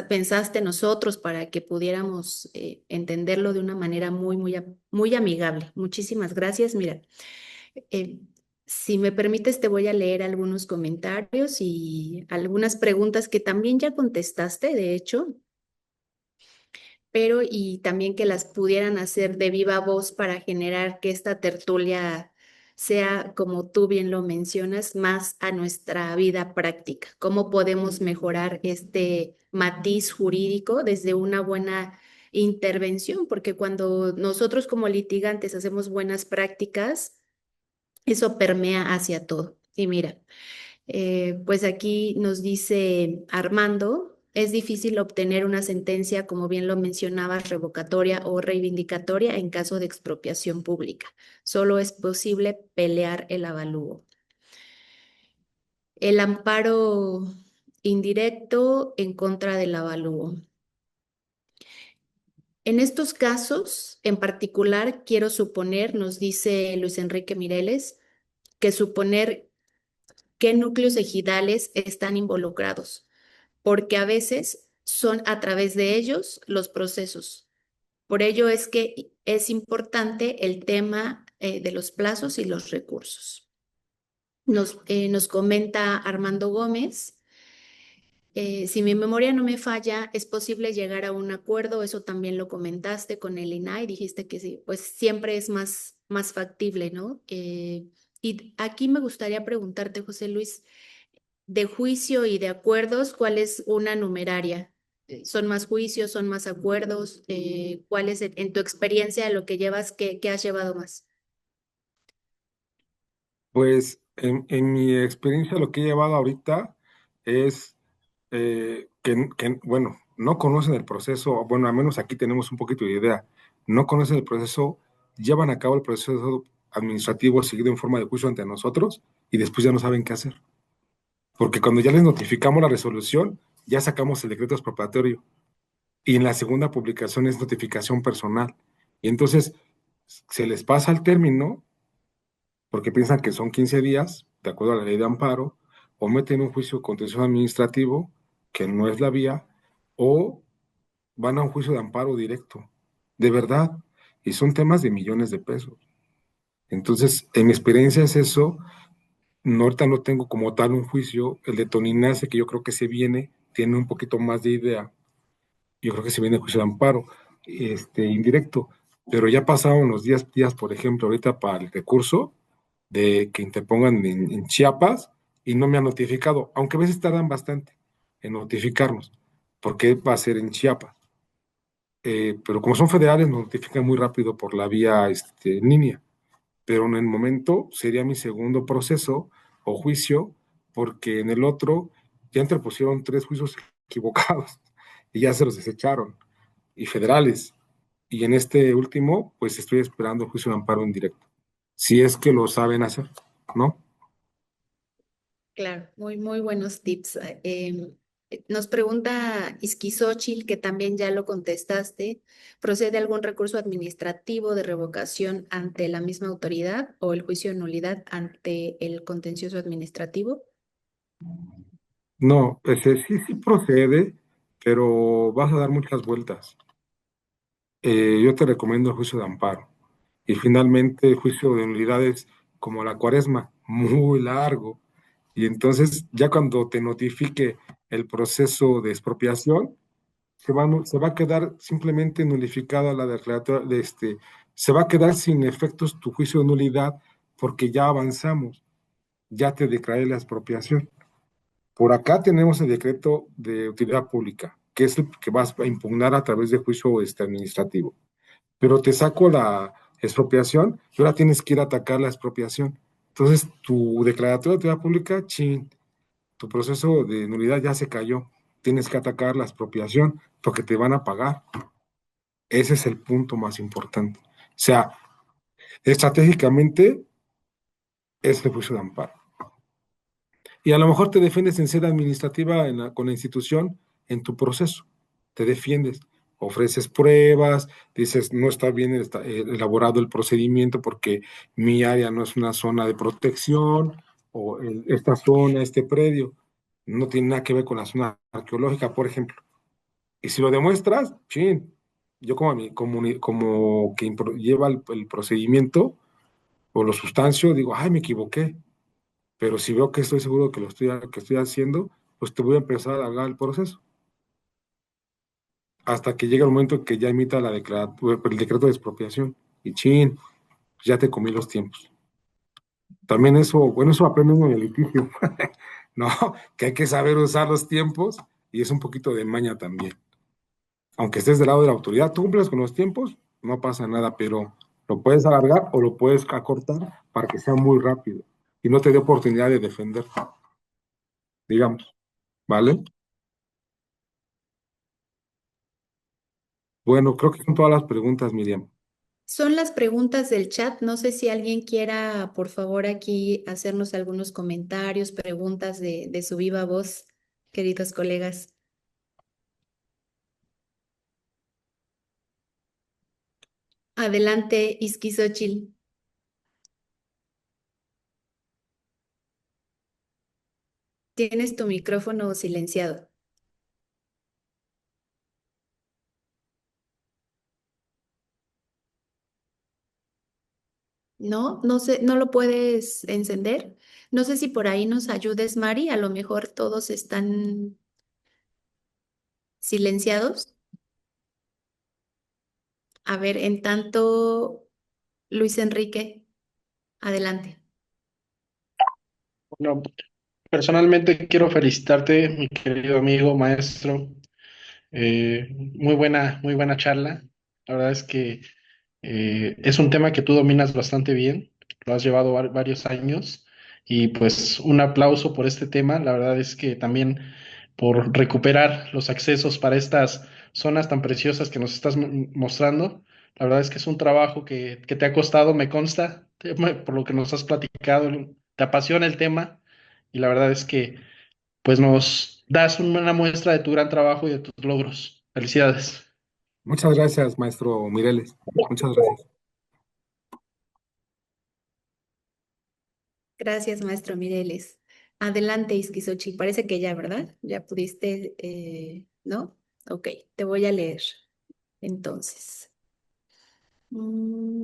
Pensaste nosotros para que pudiéramos entenderlo de una manera muy amigable. Muchísimas gracias. Mira, eh, si me permites, te voy a leer algunos comentarios y algunas preguntas que también ya contestaste, de hecho, pero y también que las pudieran hacer de viva voz para generar que esta tertulia sea, como tú bien lo mencionas, más a nuestra vida práctica. ¿Cómo podemos mejorar este matiz jurídico desde una buena intervención? Porque cuando nosotros como litigantes hacemos buenas prácticas, eso permea hacia todo. Y mira, pues aquí nos dice Armando, es difícil obtener una sentencia, como bien lo mencionabas, revocatoria o reivindicatoria en caso de expropiación pública. Solo es posible pelear el avalúo. El amparo indirecto en contra del avalúo. En estos casos, en particular, quiero suponer, nos dice Luis Enrique Mireles, que suponer qué núcleos ejidales están involucrados, porque a veces son a través de ellos los procesos. Por ello es que es importante el tema de los plazos y los recursos. Nos comenta Armando Gómez. Si mi memoria no me falla, es posible llegar a un acuerdo, eso también lo comentaste con el INAI, dijiste que sí, pues siempre es más factible, ¿no? Y aquí me gustaría preguntarte, José Luis, de juicio y de acuerdos, ¿cuál es una numeraria? ¿Son más juicios, son más acuerdos? ¿Cuál es, en tu experiencia, lo que llevas, qué has llevado más? Pues en mi experiencia lo que he llevado ahorita es bueno, no conocen el proceso, bueno, al menos aquí tenemos un poquito de idea, no conocen el proceso, llevan a cabo el proceso administrativo seguido en forma de juicio ante nosotros y después ya no saben qué hacer. Porque cuando ya les notificamos la resolución, ya sacamos el decreto expropiatorio y en la segunda publicación es notificación personal. Y entonces se les pasa el término porque piensan que son 15 días, de acuerdo a la ley de amparo, o meten un juicio contencioso administrativo, que no es la vía, o van a un juicio de amparo directo, de verdad, y son temas de millones de pesos. Entonces, en mi experiencia es eso, no, ahorita no tengo como tal un juicio, el de Toninace, que yo creo que se viene, tiene un poquito más de idea, yo creo que se viene el juicio de amparo, indirecto, pero ya pasaron unos días, por ejemplo, ahorita para el recurso, de que interpongan en Chiapas y no me han notificado, aunque a veces tardan bastante en notificarnos, porque va a ser en Chiapas. Pero como son federales, nos notifican muy rápido por la vía en línea. Pero en el momento sería mi segundo proceso o juicio, porque en el otro ya interpusieron 3 juicios equivocados y ya se los desecharon, y federales. Y en este último, pues estoy esperando juicio de amparo en directo, si es que lo saben hacer, ¿no? Claro, muy buenos tips. Nos pregunta Isquizóchil, que también ya lo contestaste, ¿procede algún recurso administrativo de revocación ante la misma autoridad o el juicio de nulidad ante el contencioso administrativo? No, ese sí procede, pero vas a dar muchas vueltas. Yo te recomiendo el juicio de amparo. Y finalmente, el juicio de nulidades, como la cuaresma, muy largo. Y entonces, ya cuando te notifique el proceso de expropiación, se va a quedar simplemente nulificada la declaratoria se va a quedar sin efectos tu juicio de nulidad porque ya avanzamos, ya te declaré la expropiación. Por acá tenemos el decreto de utilidad pública, que es el que vas a impugnar a través de juicio administrativo. Pero te saco la expropiación y ahora tienes que ir a atacar la expropiación. Entonces, tu declaratoria de utilidad pública, chin, tu proceso de nulidad ya se cayó. Tienes que atacar la expropiación porque te van a pagar. Ese es el punto más importante. O sea, estratégicamente es el juicio de amparo. Y a lo mejor te defiendes en sede administrativa con la institución en tu proceso. Te defiendes, ofreces pruebas, dices, no está bien elaborado el procedimiento porque mi área no es una zona de protección o esta zona, este predio, no tiene nada que ver con la zona arqueológica, por ejemplo. Y si lo demuestras, chin, yo como quien lleva el procedimiento o lo sustancio, digo, ay, me equivoqué, pero si veo que estoy seguro que estoy haciendo, pues te voy a empezar a alargar el proceso hasta que llegue el momento en que ya emita el decreto de expropiación. Y chin, pues ya te comí los tiempos. También eso, bueno, eso aprende uno en el litigio, ¿no? Que hay que saber usar los tiempos y es un poquito de maña también. Aunque estés del lado de la autoridad, tú cumples con los tiempos, no pasa nada, pero lo puedes alargar o lo puedes acortar para que sea muy rápido y no te dé oportunidad de defenderte, digamos, ¿vale? Bueno, creo que son todas las preguntas, Miriam. Son las preguntas del chat. No sé si alguien quiera, por favor, aquí hacernos algunos comentarios, preguntas de su viva voz, queridos colegas. Adelante, Isquizóchil. Tienes tu micrófono silenciado. No, no sé, no lo puedes encender. No sé si por ahí nos ayudes, Mari. A lo mejor todos están silenciados. A ver, en tanto, Luis Enrique, adelante. Bueno, personalmente quiero felicitarte, mi querido amigo, maestro. Muy buena charla. La verdad es que es un tema que tú dominas bastante bien, lo has llevado varios años y pues un aplauso por este tema. La verdad es que también por recuperar los accesos para estas zonas tan preciosas que nos estás mostrando. La verdad es que es un trabajo que te ha costado, me consta, por lo que nos has platicado, te apasiona el tema y la verdad es que pues nos das una muestra de tu gran trabajo y de tus logros. Felicidades. Muchas gracias, maestro Mireles. Muchas gracias. Gracias, maestro Mireles. Adelante, Isquizochi. Parece que ya, ¿verdad? Ya pudiste, ¿no? Ok, te voy a leer. Entonces, mm,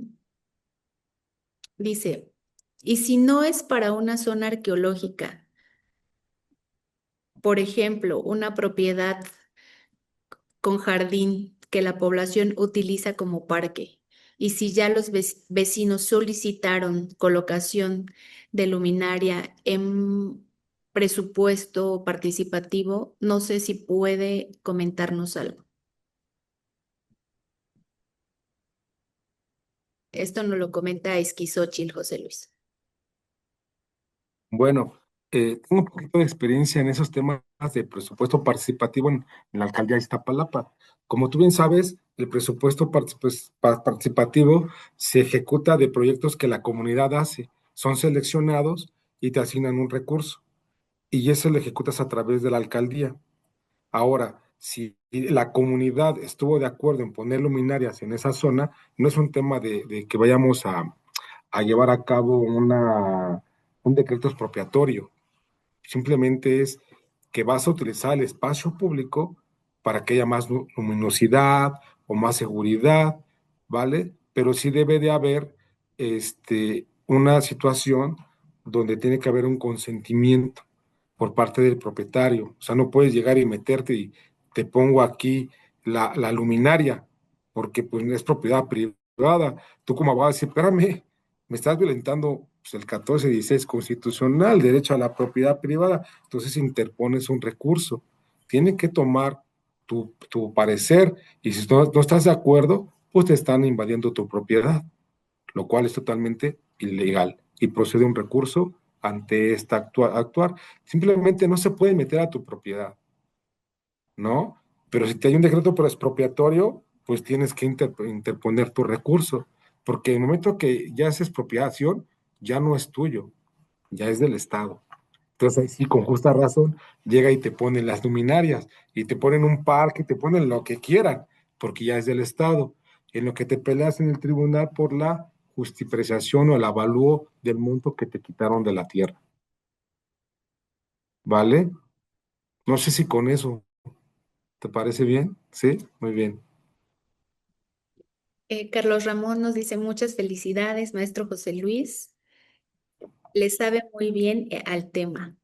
dice, y si no es para una zona arqueológica, por ejemplo, una propiedad con jardín que la población utiliza como parque. Y si ya los vecinos solicitaron colocación de luminaria en presupuesto participativo, no sé si puede comentarnos algo. Esto nos lo comenta Esquizóchil, José Luis. Bueno, tengo un poquito de experiencia en esos temas de presupuesto participativo en la alcaldía de Iztapalapa. Como tú bien sabes, el presupuesto participativo se ejecuta de proyectos que la comunidad hace. Son seleccionados y te asignan un recurso. Y eso lo ejecutas a través de la alcaldía. Ahora, si la comunidad estuvo de acuerdo en poner luminarias en esa zona, no es un tema de que vayamos a llevar a cabo un decreto expropiatorio. Simplemente es que vas a utilizar el espacio público para que haya más luminosidad o más seguridad, ¿vale? Pero sí debe de haber una situación donde tiene que haber un consentimiento por parte del propietario. O sea, no puedes llegar y meterte y te pongo aquí la luminaria, porque pues es propiedad privada. Tú como abogado decir, espérame, me estás violentando pues, el 1416 constitucional, derecho a la propiedad privada. Entonces interpones un recurso. Tiene que tomar tu parecer y si no estás de acuerdo, pues te están invadiendo tu propiedad, lo cual es totalmente ilegal y procede un recurso ante esta actuar. Simplemente no se puede meter a tu propiedad, ¿no? Pero si te hay un decreto por expropiatorio, pues tienes que interponer tu recurso, porque en el momento que ya es expropiación, ya no es tuyo, ya es del Estado. Entonces ahí sí, con justa razón, llega y te ponen las luminarias, y te ponen un parque, te ponen lo que quieran, porque ya es del Estado. En lo que te peleas en el tribunal por la justipreciación o el avalúo del monto que te quitaron de la tierra, ¿vale? No sé si con eso te parece bien, ¿sí? Muy bien. Carlos Ramón nos dice muchas felicidades, maestro José Luis. Le sabe muy bien al tema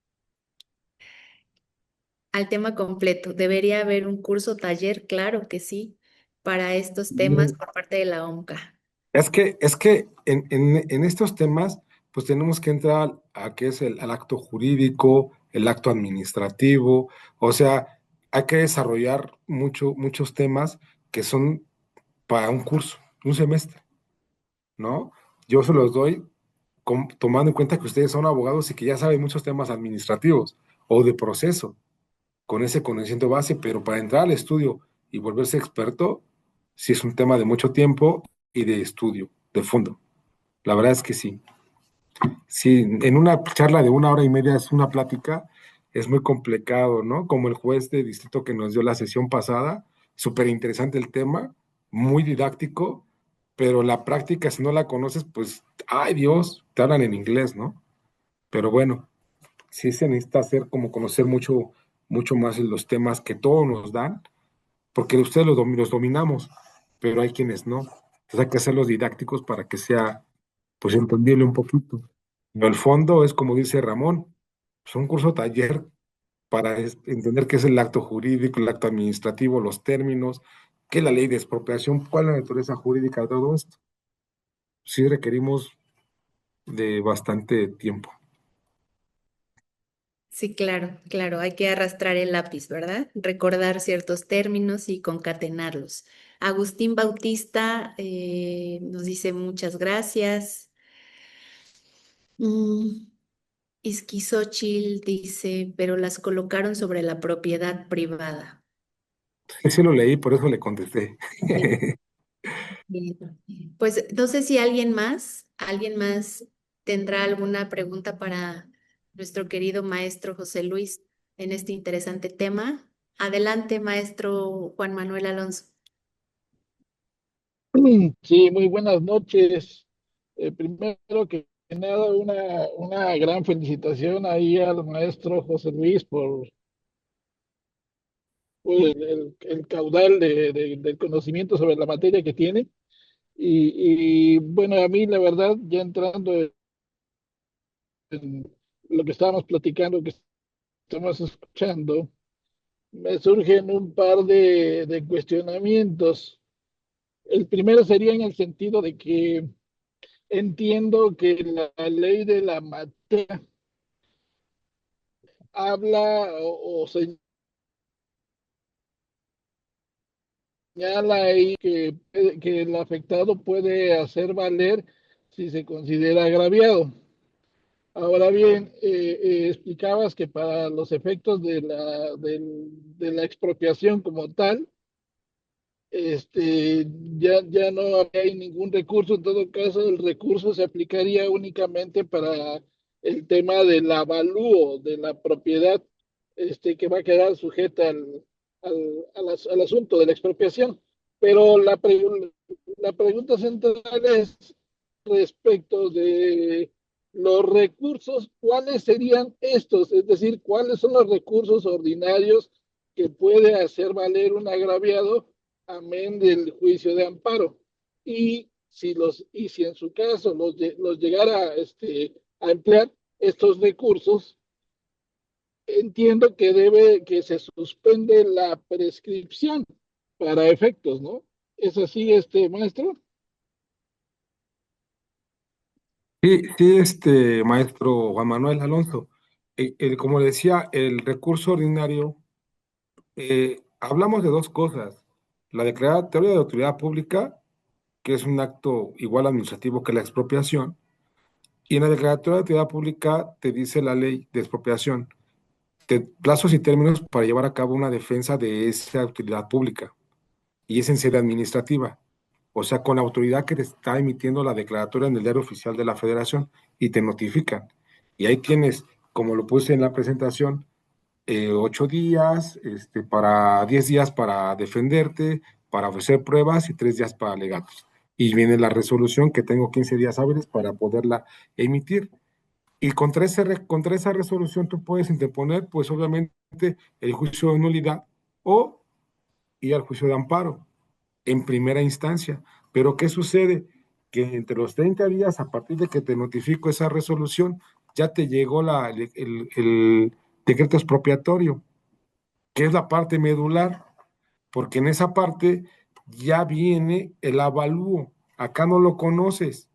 completo. Debería haber un curso taller, claro que sí, para estos temas por parte de la OMCA. Es que en estos temas, pues tenemos que entrar a qué es el acto jurídico, el acto administrativo, o sea, hay que desarrollar muchos temas que son para un curso, un semestre, ¿no? Yo se los doy tomando en cuenta que ustedes son abogados y que ya saben muchos temas administrativos o de proceso, con ese conocimiento base, pero para entrar al estudio y volverse experto, sí es un tema de mucho tiempo y de estudio, de fondo. La verdad es que sí. Sí, en una charla de 1 hora y media es una plática, es muy complicado, ¿no? Como el juez de distrito que nos dio la sesión pasada, súper interesante el tema, muy didáctico, pero la práctica, si no la conoces, pues, ay Dios, te hablan en inglés, ¿no? Pero bueno, sí se necesita hacer como conocer mucho más los temas que todos nos dan, porque ustedes los dominamos, pero hay quienes no. Entonces hay que hacerlos didácticos para que sea, pues, entendible un poquito. Pero el fondo es como dice Ramón, es un curso taller para entender qué es el acto jurídico, el acto administrativo, los términos, qué es la ley de expropiación, cuál es la naturaleza jurídica de todo esto. Sí requerimos de bastante tiempo. Sí, claro, claro, hay que arrastrar el lápiz, ¿verdad? Recordar ciertos términos y concatenarlos. Agustín Bautista nos dice muchas gracias. Mm, Isquizochil dice, pero las colocaron sobre la propiedad privada. Ese lo leí, por eso le contesté. Bien, bien. Pues no sé si alguien más tendrá alguna pregunta para nuestro querido maestro José Luis en este interesante tema. Adelante, maestro Juan Manuel Alonso. Sí, muy buenas noches. Primero que nada, una gran felicitación ahí al maestro José Luis por el caudal del conocimiento sobre la materia que tiene. Y bueno, a mí la verdad, ya entrando en lo que estábamos platicando, que estamos escuchando, me surgen un par de cuestionamientos. El primero sería en el sentido de que entiendo que la ley de la materia habla o señala ahí que el afectado puede hacer valer si se considera agraviado. Ahora bien, explicabas que para los efectos de la expropiación como tal, ya no hay ningún recurso. En todo caso, el recurso se aplicaría únicamente para el tema del avalúo de la propiedad, que va a quedar sujeta al asunto de la expropiación. Pero la pregunta central es respecto de los recursos, ¿cuáles serían estos? Es decir, ¿cuáles son los recursos ordinarios que puede hacer valer un agraviado, amén del juicio de amparo? Y si en su caso los llegara a emplear estos recursos, entiendo que se suspende la prescripción para efectos, ¿no? ¿Es así, maestro? Sí, sí, maestro Juan Manuel Alonso. Como decía, el recurso ordinario, hablamos de dos cosas. La declaratoria de utilidad pública, que es un acto igual administrativo que la expropiación, y en la declaratoria de utilidad pública te dice la ley de expropiación, plazos y términos para llevar a cabo una defensa de esa utilidad pública, y es en sede administrativa. O sea, con la autoridad que te está emitiendo la declaratoria en el diario oficial de la Federación y te notifican. Y ahí tienes, como lo puse en la presentación, 8 días, 10 días para defenderte, para ofrecer pruebas y 3 días para alegatos. Y viene la resolución que tengo 15 días hábiles para poderla emitir. Y contra esa resolución tú puedes interponer, pues obviamente, el juicio de nulidad o ir al juicio de amparo en primera instancia. Pero ¿qué sucede? Que entre los 30 días, a partir de que te notifico esa resolución, ya te llegó el decreto expropiatorio, que es la parte medular, porque en esa parte ya viene el avalúo. Acá no lo conoces,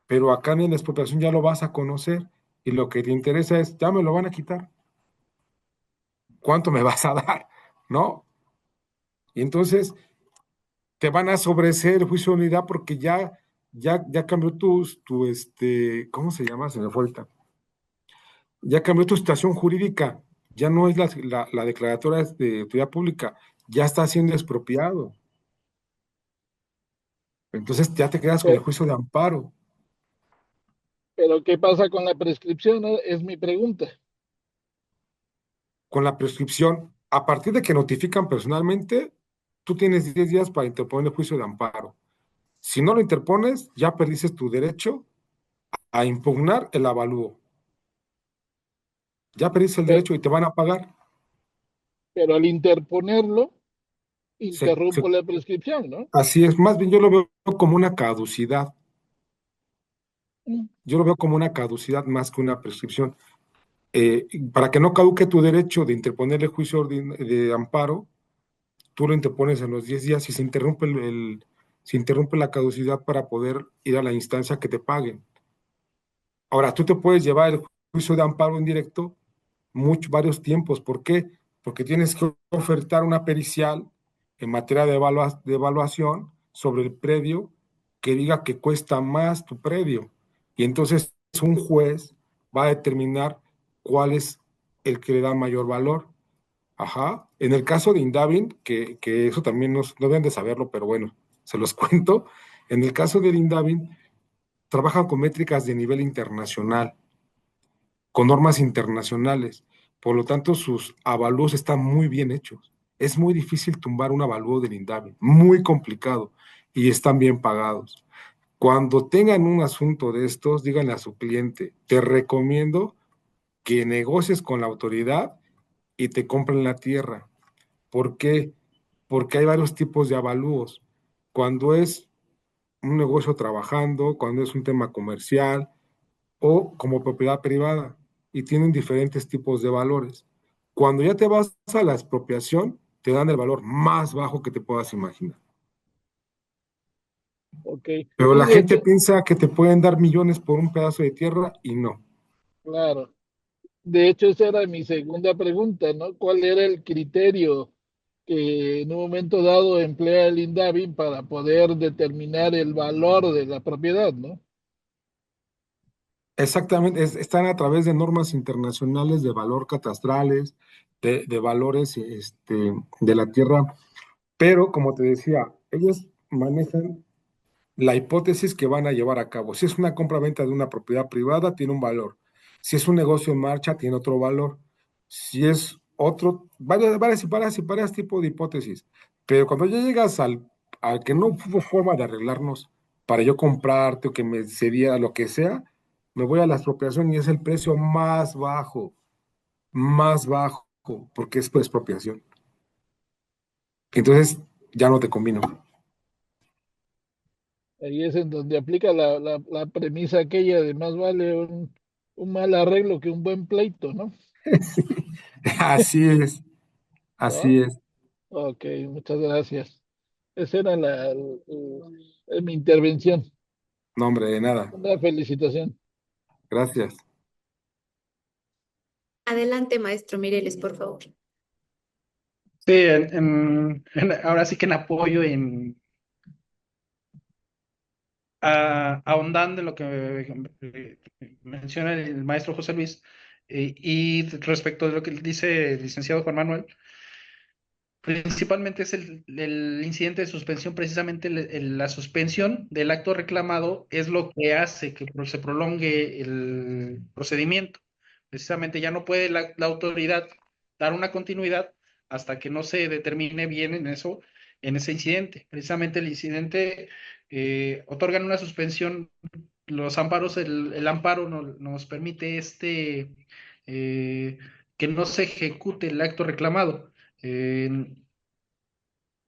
pero acá en la expropiación ya lo vas a conocer y lo que te interesa es, ya me lo van a quitar, ¿cuánto me vas a dar? ¿No? Y entonces te van a sobreseer el juicio de unidad porque ya cambió ¿cómo se llama? Se me fue ahorita. Ya cambió tu situación jurídica, ya no es la declaratoria de utilidad pública, ya está siendo expropiado. Entonces ya te quedas con el Pero, juicio de amparo, pero ¿qué pasa con la prescripción? Es mi pregunta. con la prescripción. A partir de que notifican personalmente, tú tienes 10 días para interponer el juicio de amparo. Si no lo interpones, ya perdiste tu derecho a impugnar el avalúo. Ya perdiste el Pero, derecho y te van a pagar. pero al interponerlo, Se, interrumpo se la prescripción, ¿no? Así es, más bien yo lo veo como una caducidad. Mm. Yo lo veo como una caducidad más que una prescripción. Para que no caduque tu derecho de interponer el juicio de amparo, tú lo interpones en los 10 días y se interrumpe la caducidad para poder ir a la instancia que te paguen. Ahora, tú te puedes llevar el juicio de amparo en directo varios tiempos. ¿Por qué? Porque tienes que ofertar una pericial en materia de evaluación sobre el predio que diga que cuesta más tu predio. Y entonces un juez va a determinar cuál es el que le da mayor valor. Ajá. En el caso de Indavin, que eso también no deben de saberlo, pero bueno, se los cuento. En el caso de Indavin, trabajan con métricas de nivel internacional, con normas internacionales. Por lo tanto, sus avalúos están muy bien hechos. Es muy difícil tumbar un avalúo del Indavi, muy complicado, y están bien pagados. Cuando tengan un asunto de estos, díganle a su cliente, te recomiendo que negocies con la autoridad y te compren la tierra. ¿Por qué? Porque hay varios tipos de avalúos. Cuando es un negocio trabajando, cuando es un tema comercial, o como propiedad privada y tienen diferentes tipos de valores. Cuando ya te vas a la expropiación, te dan el valor más bajo que te puedas imaginar. Ok. Pero Sí, la de gente hecho, piensa que te pueden dar millones por un pedazo de tierra y no. claro. De hecho, esa era mi segunda pregunta, ¿no? ¿Cuál era el criterio que en un momento dado emplea el INDAVI para poder determinar el valor de la propiedad, ¿no? Exactamente, están a través de normas internacionales de valor catastrales, de valores de la tierra, pero como te decía, ellos manejan la hipótesis que van a llevar a cabo. Si es una compra-venta de una propiedad privada, tiene un valor. Si es un negocio en marcha, tiene otro valor. Si es otro, varias tipos de hipótesis. Pero cuando ya llegas al que no hubo forma de arreglarnos para yo comprarte o que me cediera lo que sea, me voy a la expropiación y es el precio más bajo, porque es por expropiación. Entonces, ya no te combino. Ahí es en donde aplica la premisa aquella de más vale un mal arreglo que un buen pleito, ¿no? Sí, así es, así ¿No? es. Ok, muchas gracias. Esa era mi intervención. No, hombre, de nada. Una felicitación. Gracias. Adelante, maestro Mireles, por favor. Sí, ahora sí que en apoyo ahondando en lo que menciona el maestro José Luis, y respecto de lo que dice el licenciado Juan Manuel, principalmente es el incidente de suspensión, precisamente la suspensión del acto reclamado es lo que hace que se prolongue el procedimiento. Precisamente ya no puede la autoridad dar una continuidad hasta que no se determine bien en eso, en ese incidente. Precisamente el incidente otorgan una suspensión, los amparos, el amparo nos permite que no se ejecute el acto reclamado.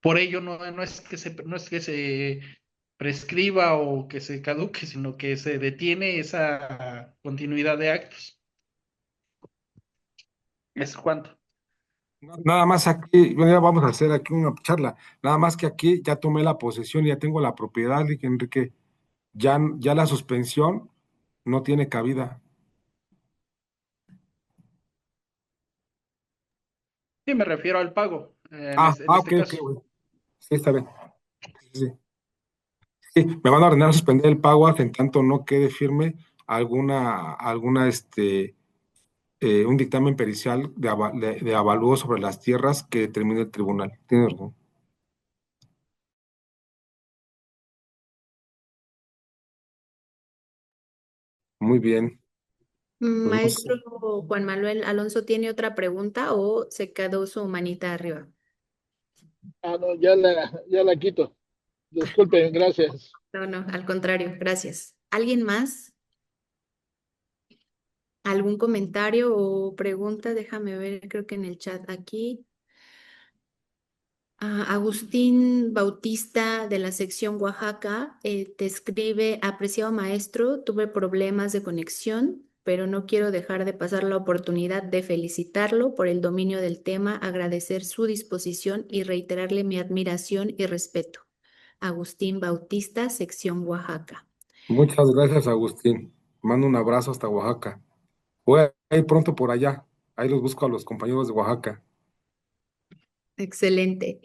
Por ello no es que se prescriba o que se caduque, sino que se detiene esa continuidad de actos. ¿Es cuánto? Nada más aquí, bueno, ya vamos a hacer aquí una charla. Nada más que aquí ya tomé la posesión, ya tengo la propiedad, dije, Enrique, ya la suspensión no tiene cabida. Sí, me refiero al pago, en Ok, este ok, caso. güey. Sí, está bien. Sí, sí. Sí, me van a ordenar suspender el pago hasta en tanto no quede firme un dictamen pericial de avalúo sobre las tierras que determine el tribunal. Tienes razón. Muy bien. Pues no sé. Maestro Juan Manuel Alonso, ¿tiene otra pregunta o se quedó su manita arriba? Ah, no, ya la quito. Disculpen, gracias. No, no, al contrario, gracias. ¿Alguien más? ¿Algún comentario o pregunta? Déjame ver, creo que en el chat aquí. Agustín Bautista de la sección Oaxaca te escribe, apreciado maestro, tuve problemas de conexión, pero no quiero dejar de pasar la oportunidad de felicitarlo por el dominio del tema, agradecer su disposición y reiterarle mi admiración y respeto. Agustín Bautista, sección Oaxaca. Muchas gracias, Agustín. Mando un abrazo hasta Oaxaca. Voy a ir pronto por allá. Ahí los busco a los compañeros de Oaxaca. Excelente.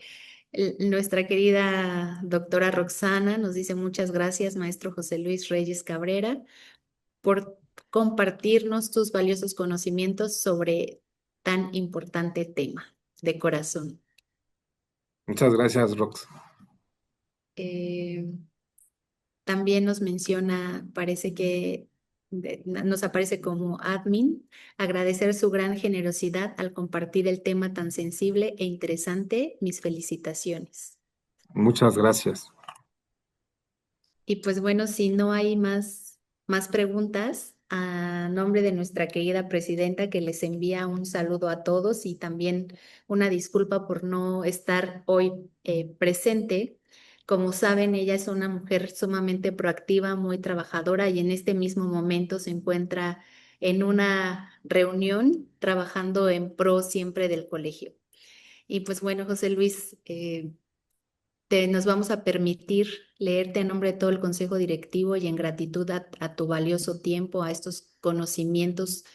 Nuestra querida doctora Roxana nos dice muchas gracias, maestro José Luis Reyes Cabrera, por compartirnos tus valiosos conocimientos sobre tan importante tema de corazón. Muchas gracias, Rox. Eh, También nos menciona, parece que nos aparece como admin, agradecer su gran generosidad al compartir el tema tan sensible e interesante. Mis felicitaciones. Muchas gracias. Y pues bueno, si no hay más preguntas, a nombre de nuestra querida presidenta que les envía un saludo a todos y también una disculpa por no estar hoy presente. Como saben, ella es una mujer sumamente proactiva, muy trabajadora y en este mismo momento se encuentra en una reunión trabajando en pro siempre del colegio. Y pues bueno, José Luis, nos vamos a permitir leerte en nombre de todo el Consejo Directivo y en gratitud a tu valioso tiempo, a estos conocimientos,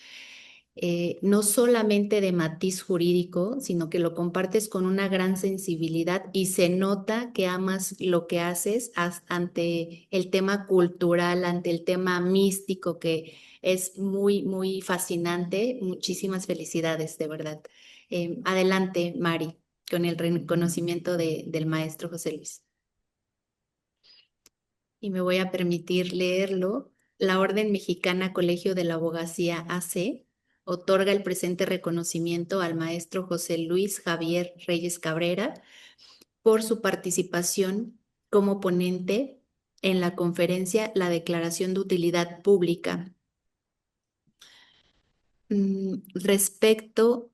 no solamente de matiz jurídico, sino que lo compartes con una gran sensibilidad y se nota que amas lo que haces ante el tema cultural, ante el tema místico, que es muy, muy fascinante. Muchísimas felicidades, de verdad. Adelante, Mari, con el reconocimiento del maestro José Luis. Y me voy a permitir leerlo. La Orden Mexicana Colegio de la Abogacía AC otorga el presente reconocimiento al maestro José Luis Javier Reyes Cabrera por su participación como ponente en la conferencia La Declaración de Utilidad Pública respecto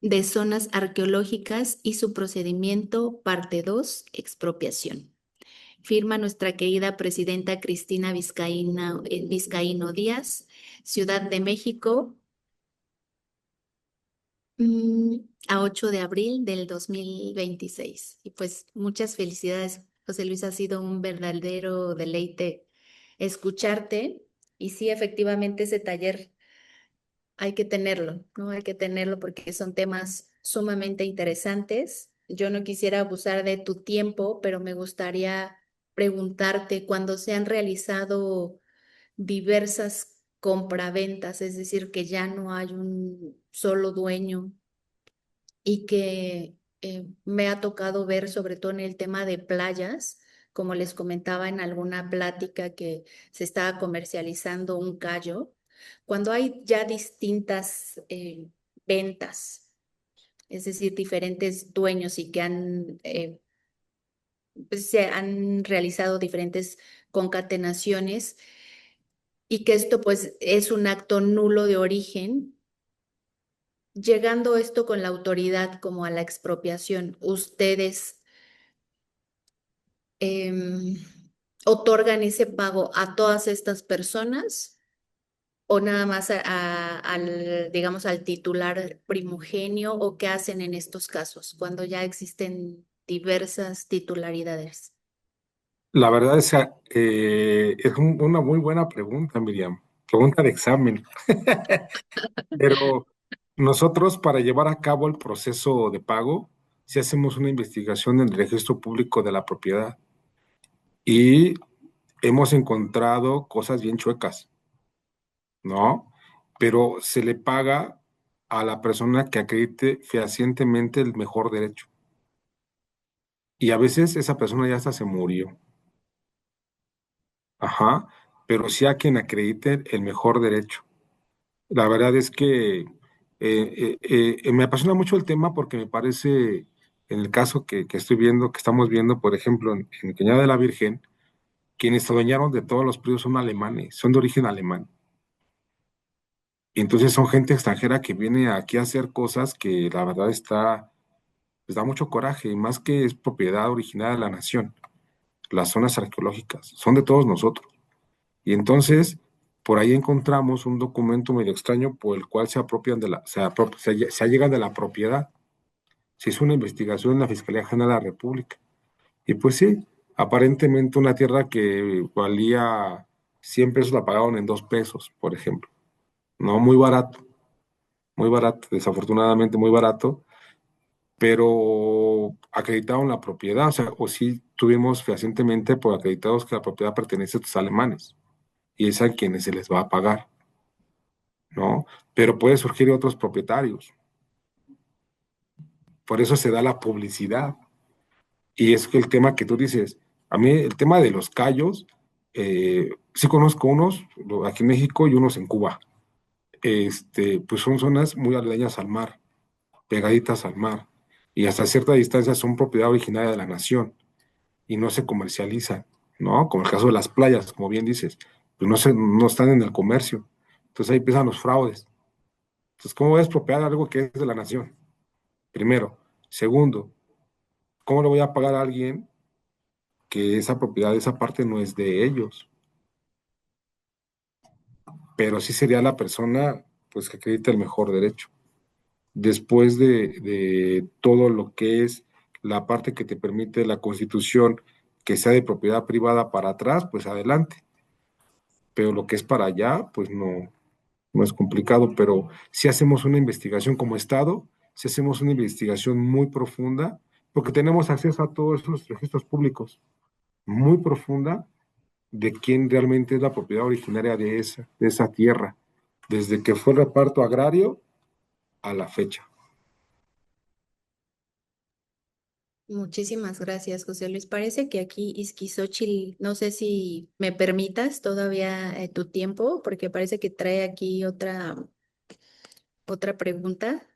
de zonas arqueológicas y su procedimiento, parte 2, expropiación. Firma nuestra querida presidenta Cristina Vizcaíno Díaz, Ciudad de México, a 8 de abril del 2026. Y pues muchas felicidades, José Luis, ha sido un verdadero deleite escucharte. Y sí, efectivamente, ese taller hay que tenerlo, ¿no? Hay que tenerlo porque son temas sumamente interesantes. Yo no quisiera abusar de tu tiempo, pero me gustaría preguntarte cuando se han realizado diversas compraventas, es decir, que ya no hay un solo dueño y que me ha tocado ver sobre todo en el tema de playas, como les comentaba en alguna plática que se estaba comercializando un callo, cuando hay ya distintas ventas, es decir, diferentes dueños y que pues, se han realizado diferentes concatenaciones y que esto pues es un acto nulo de origen. Llegando esto con la autoridad como a la expropiación, ¿ustedes em, otorgan ese pago a todas estas personas o nada más digamos, al titular primogenio o qué hacen en estos casos cuando ya existen diversas titularidades? La verdad es una muy buena pregunta, Miriam. Pregunta de examen. Pero nosotros, para llevar a cabo el proceso de pago, si hacemos una investigación en el registro público de la propiedad y hemos encontrado cosas bien chuecas, ¿no? Pero se le paga a la persona que acredite fehacientemente el mejor derecho. Y a veces esa persona ya hasta se murió. Ajá. Pero sí a quien acredite el mejor derecho. La verdad es que me apasiona mucho el tema porque me parece, en el caso que estoy viendo, que estamos viendo, por ejemplo, en Cañada de la Virgen, quienes se adueñaron de todos los predios son alemanes, son de origen alemán. Y entonces son gente extranjera que viene aquí a hacer cosas que la verdad les da mucho coraje, y más que es propiedad original de la nación. Las zonas arqueológicas son de todos nosotros. Y entonces, por ahí encontramos un documento medio extraño por el cual se apropian se allegan de la propiedad. Se hizo una investigación en la Fiscalía General de la República. Y pues sí, aparentemente una tierra que valía 100 pesos la pagaron en 2 pesos, por ejemplo. No, muy barato, muy barato, desafortunadamente muy barato, pero acreditaron la propiedad, o sea, o sí tuvimos fehacientemente por acreditados que la propiedad pertenece a los alemanes y es a quienes se les va a pagar, ¿no? Pero puede surgir de otros propietarios, por eso se da la publicidad. Y es que el tema que tú dices, a mí el tema de los callos, sí conozco unos aquí en México y unos en Cuba. Pues son zonas muy aledañas al mar, pegaditas al mar, y hasta cierta distancia son propiedad originaria de la nación y no se comercializan, ¿no? Como el caso de las playas, como bien dices, pues no están en el comercio. Entonces ahí empiezan los fraudes. Entonces, ¿cómo voy a expropiar algo que es de la nación? Primero. Segundo, ¿cómo le voy a pagar a alguien que esa propiedad, esa parte no es de ellos? Pero sí sería la persona, pues, que acredita el mejor derecho. Después de todo lo que es la parte que te permite la Constitución que sea de propiedad privada para atrás, pues adelante. Pero lo que es para allá, pues no es complicado. Pero si hacemos una investigación como Estado, si hacemos una investigación muy profunda, porque tenemos acceso a todos esos registros públicos, muy profunda, de quién realmente es la propiedad originaria de esa tierra, desde que fue el reparto agrario a la fecha. Muchísimas gracias, José Luis. Parece que aquí Izquizóchil, no sé si me permitas todavía tu tiempo, porque parece que trae aquí otra pregunta.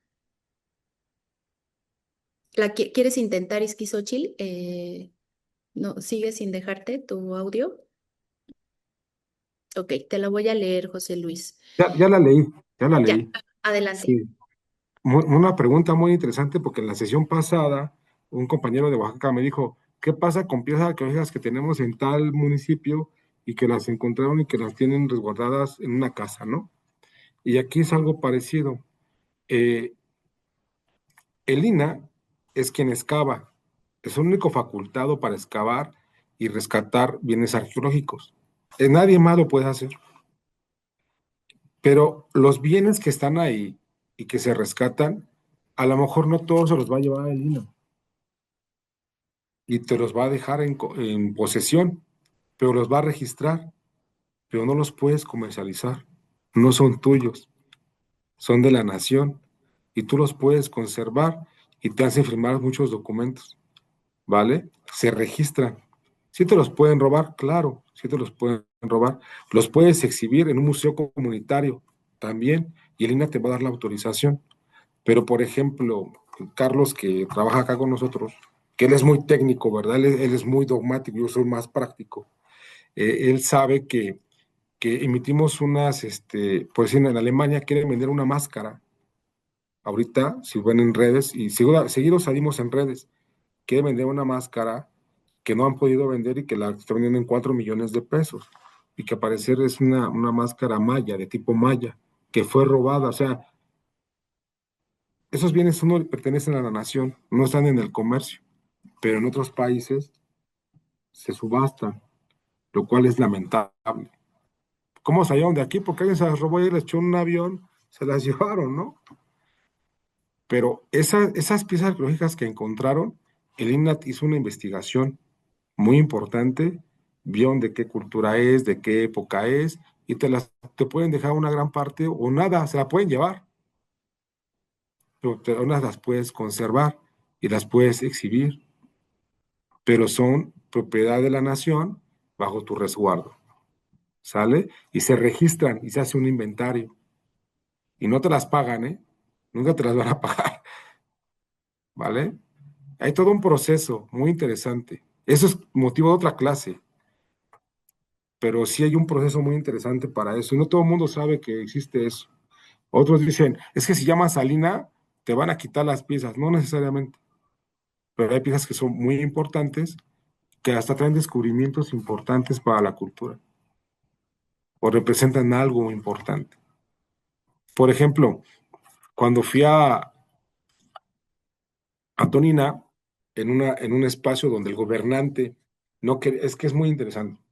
¿Quieres intentar, Izquizóchil? No, ¿sigue sin dejarte tu audio? Ok, te la voy a leer, José Luis. Ya la leí, ya la Ya, leí. adelante. Sí. Una pregunta muy interesante porque en la sesión pasada un compañero de Oaxaca me dijo, ¿qué pasa con piezas arqueológicas que tenemos en tal municipio y que las encontraron y que las tienen resguardadas en una casa, ¿no? Y aquí es algo parecido. Eh, el INA es quien excava, es el único facultado para excavar y rescatar bienes arqueológicos. Nadie más lo puede hacer. Pero los bienes que están ahí y que se rescatan, a lo mejor no todos se los va a llevar el INA y te los va a dejar en posesión, pero los va a registrar, pero no los puedes comercializar. No son tuyos, son de la nación y tú los puedes conservar y te hacen firmar muchos documentos, ¿vale? Se registran. Si te los pueden robar, claro, si te los pueden robar. Los puedes exhibir en un museo comunitario también y el INA te va a dar la autorización. Pero, por ejemplo, Carlos, que trabaja acá con nosotros, que él es muy técnico, ¿verdad? Él es muy dogmático, yo soy más práctico. Él sabe que emitimos unas, pues en Alemania quieren vender una máscara. Ahorita, si ven en redes, y seguido salimos en redes, quieren vender una máscara que no han podido vender y que la está vendiendo en 4 millones de pesos. Y que al parecer es una máscara maya, de tipo maya, que fue robada. O sea, esos bienes no le pertenecen a la nación, no están en el comercio, pero en otros países se subastan, lo cual es lamentable. ¿Cómo salieron de aquí? Porque alguien se las robó y les echó un avión, se las llevaron, ¿no? Pero esas piezas arqueológicas que encontraron, el INAT hizo una investigación muy importante, vieron de qué cultura es, de qué época es, y te pueden dejar una gran parte o nada, se la pueden llevar, pero unas las puedes conservar y las puedes exhibir, pero son propiedad de la nación bajo tu resguardo, ¿sale? Y se registran y se hace un inventario. Y no te las pagan, ¿eh? Nunca te las van a pagar, ¿vale? Hay todo un proceso muy interesante. Eso es motivo de otra clase, pero sí hay un proceso muy interesante para eso. Y no todo el mundo sabe que existe eso. Otros dicen, es que si llamas a Lina, te van a quitar las piezas. No necesariamente, pero hay piezas que son muy importantes, que hasta traen descubrimientos importantes para la cultura o representan algo importante. Por ejemplo, cuando fui a Tonina, en un espacio donde el gobernante no quería, es que es muy interesante,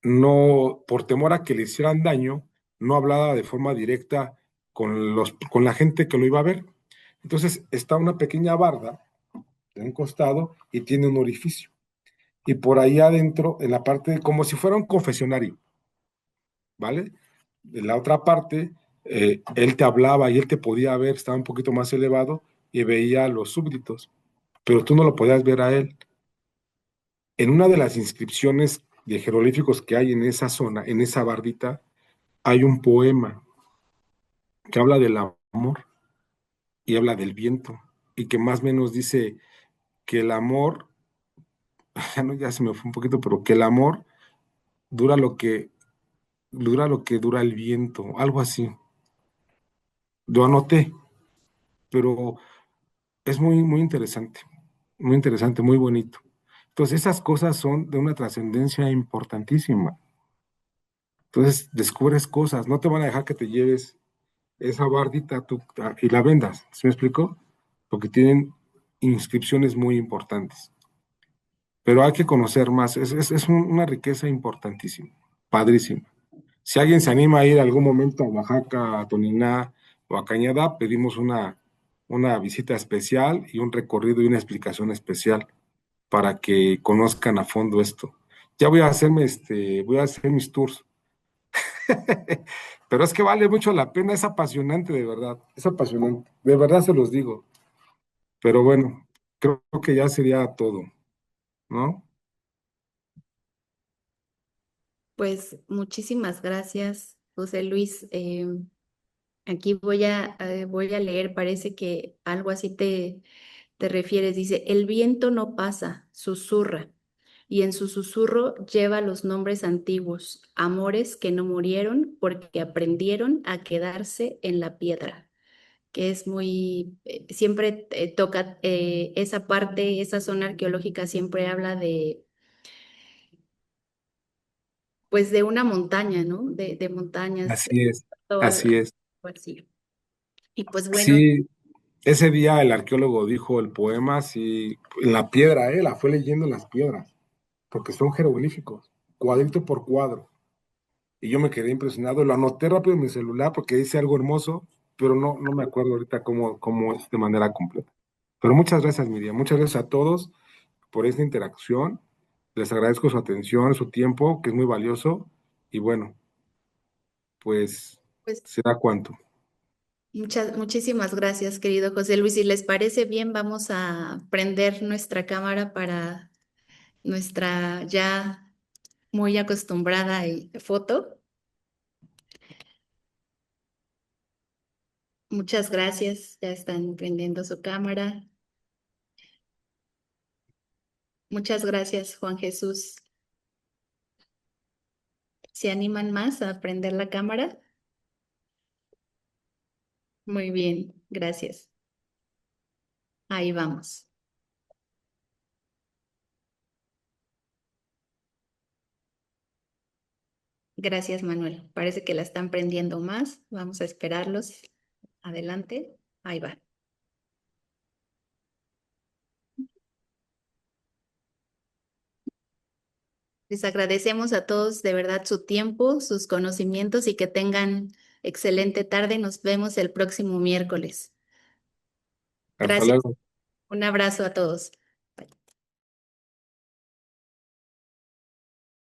no, por temor a que le hicieran daño, no hablaba de forma directa con la gente que lo iba a ver. Entonces está una pequeña barda de un costado y tiene un orificio. Y por ahí adentro, en la parte, como si fuera un confesionario, ¿vale? De la otra parte, él te hablaba y él te podía ver, estaba un poquito más elevado y veía a los súbditos, pero tú no lo podías ver a él. En una de las inscripciones de jeroglíficos que hay en esa zona, en esa bardita, hay un poema que habla del amor y habla del viento y que más o menos dice que el amor, ya, no, ya se me fue un poquito, pero que el amor dura lo que dura el viento, algo así. Lo anoté, pero es muy interesante, muy bonito. Entonces, esas cosas son de una trascendencia importantísima. Entonces, descubres cosas, no te van a dejar que te lleves esa bardita y la vendas, ¿sí me explico? Porque tienen inscripciones muy importantes. Pero hay que conocer más, una riqueza importantísima, padrísima. Si alguien se anima a ir algún momento a Oaxaca, a Toniná o a Cañada, pedimos una visita especial y un recorrido y una explicación especial para que conozcan a fondo esto. Ya voy a hacer mis tours. Pero es que vale mucho la pena, es apasionante de verdad, es apasionante, de verdad se los digo. Pero bueno, creo que ya sería todo, ¿no? Pues muchísimas gracias, José Luis. Aquí voy a leer, parece que algo así te refieres. Dice, el viento no pasa, susurra, y en su susurro lleva los nombres antiguos, amores que no murieron porque aprendieron a quedarse en la piedra, que es siempre toca esa parte, esa zona arqueológica siempre habla pues de una montaña, ¿no? De montañas, Así es, todo así es. algo así. Y pues bueno, Sí, ese día el arqueólogo dijo el poema, sí, en la piedra, la fue leyendo en las piedras, porque son jeroglíficos, cuadrito por cuadro. Y yo me quedé impresionado, lo anoté rápido en mi celular porque dice algo hermoso, pero no me acuerdo ahorita cómo es de manera completa. Pero muchas gracias, Miriam, muchas gracias a todos por esta interacción. Les agradezco su atención, su tiempo, que es muy valioso. Y bueno, pues pues será cuanto. muchísimas gracias, querido José Luis. Si les parece bien, vamos a prender nuestra cámara para nuestra ya muy acostumbrada foto. Muchas gracias. Ya están prendiendo su cámara. Muchas gracias, Juan Jesús. ¿Se animan más a prender la cámara? Muy bien, gracias. Ahí vamos. Gracias, Manuel. Parece que la están prendiendo más. Vamos a esperarlos. Adelante. Ahí va. Les agradecemos a todos de verdad su tiempo, sus conocimientos y que tengan excelente tarde. Nos vemos el próximo miércoles. Hasta Gracias. luego. Un abrazo a todos.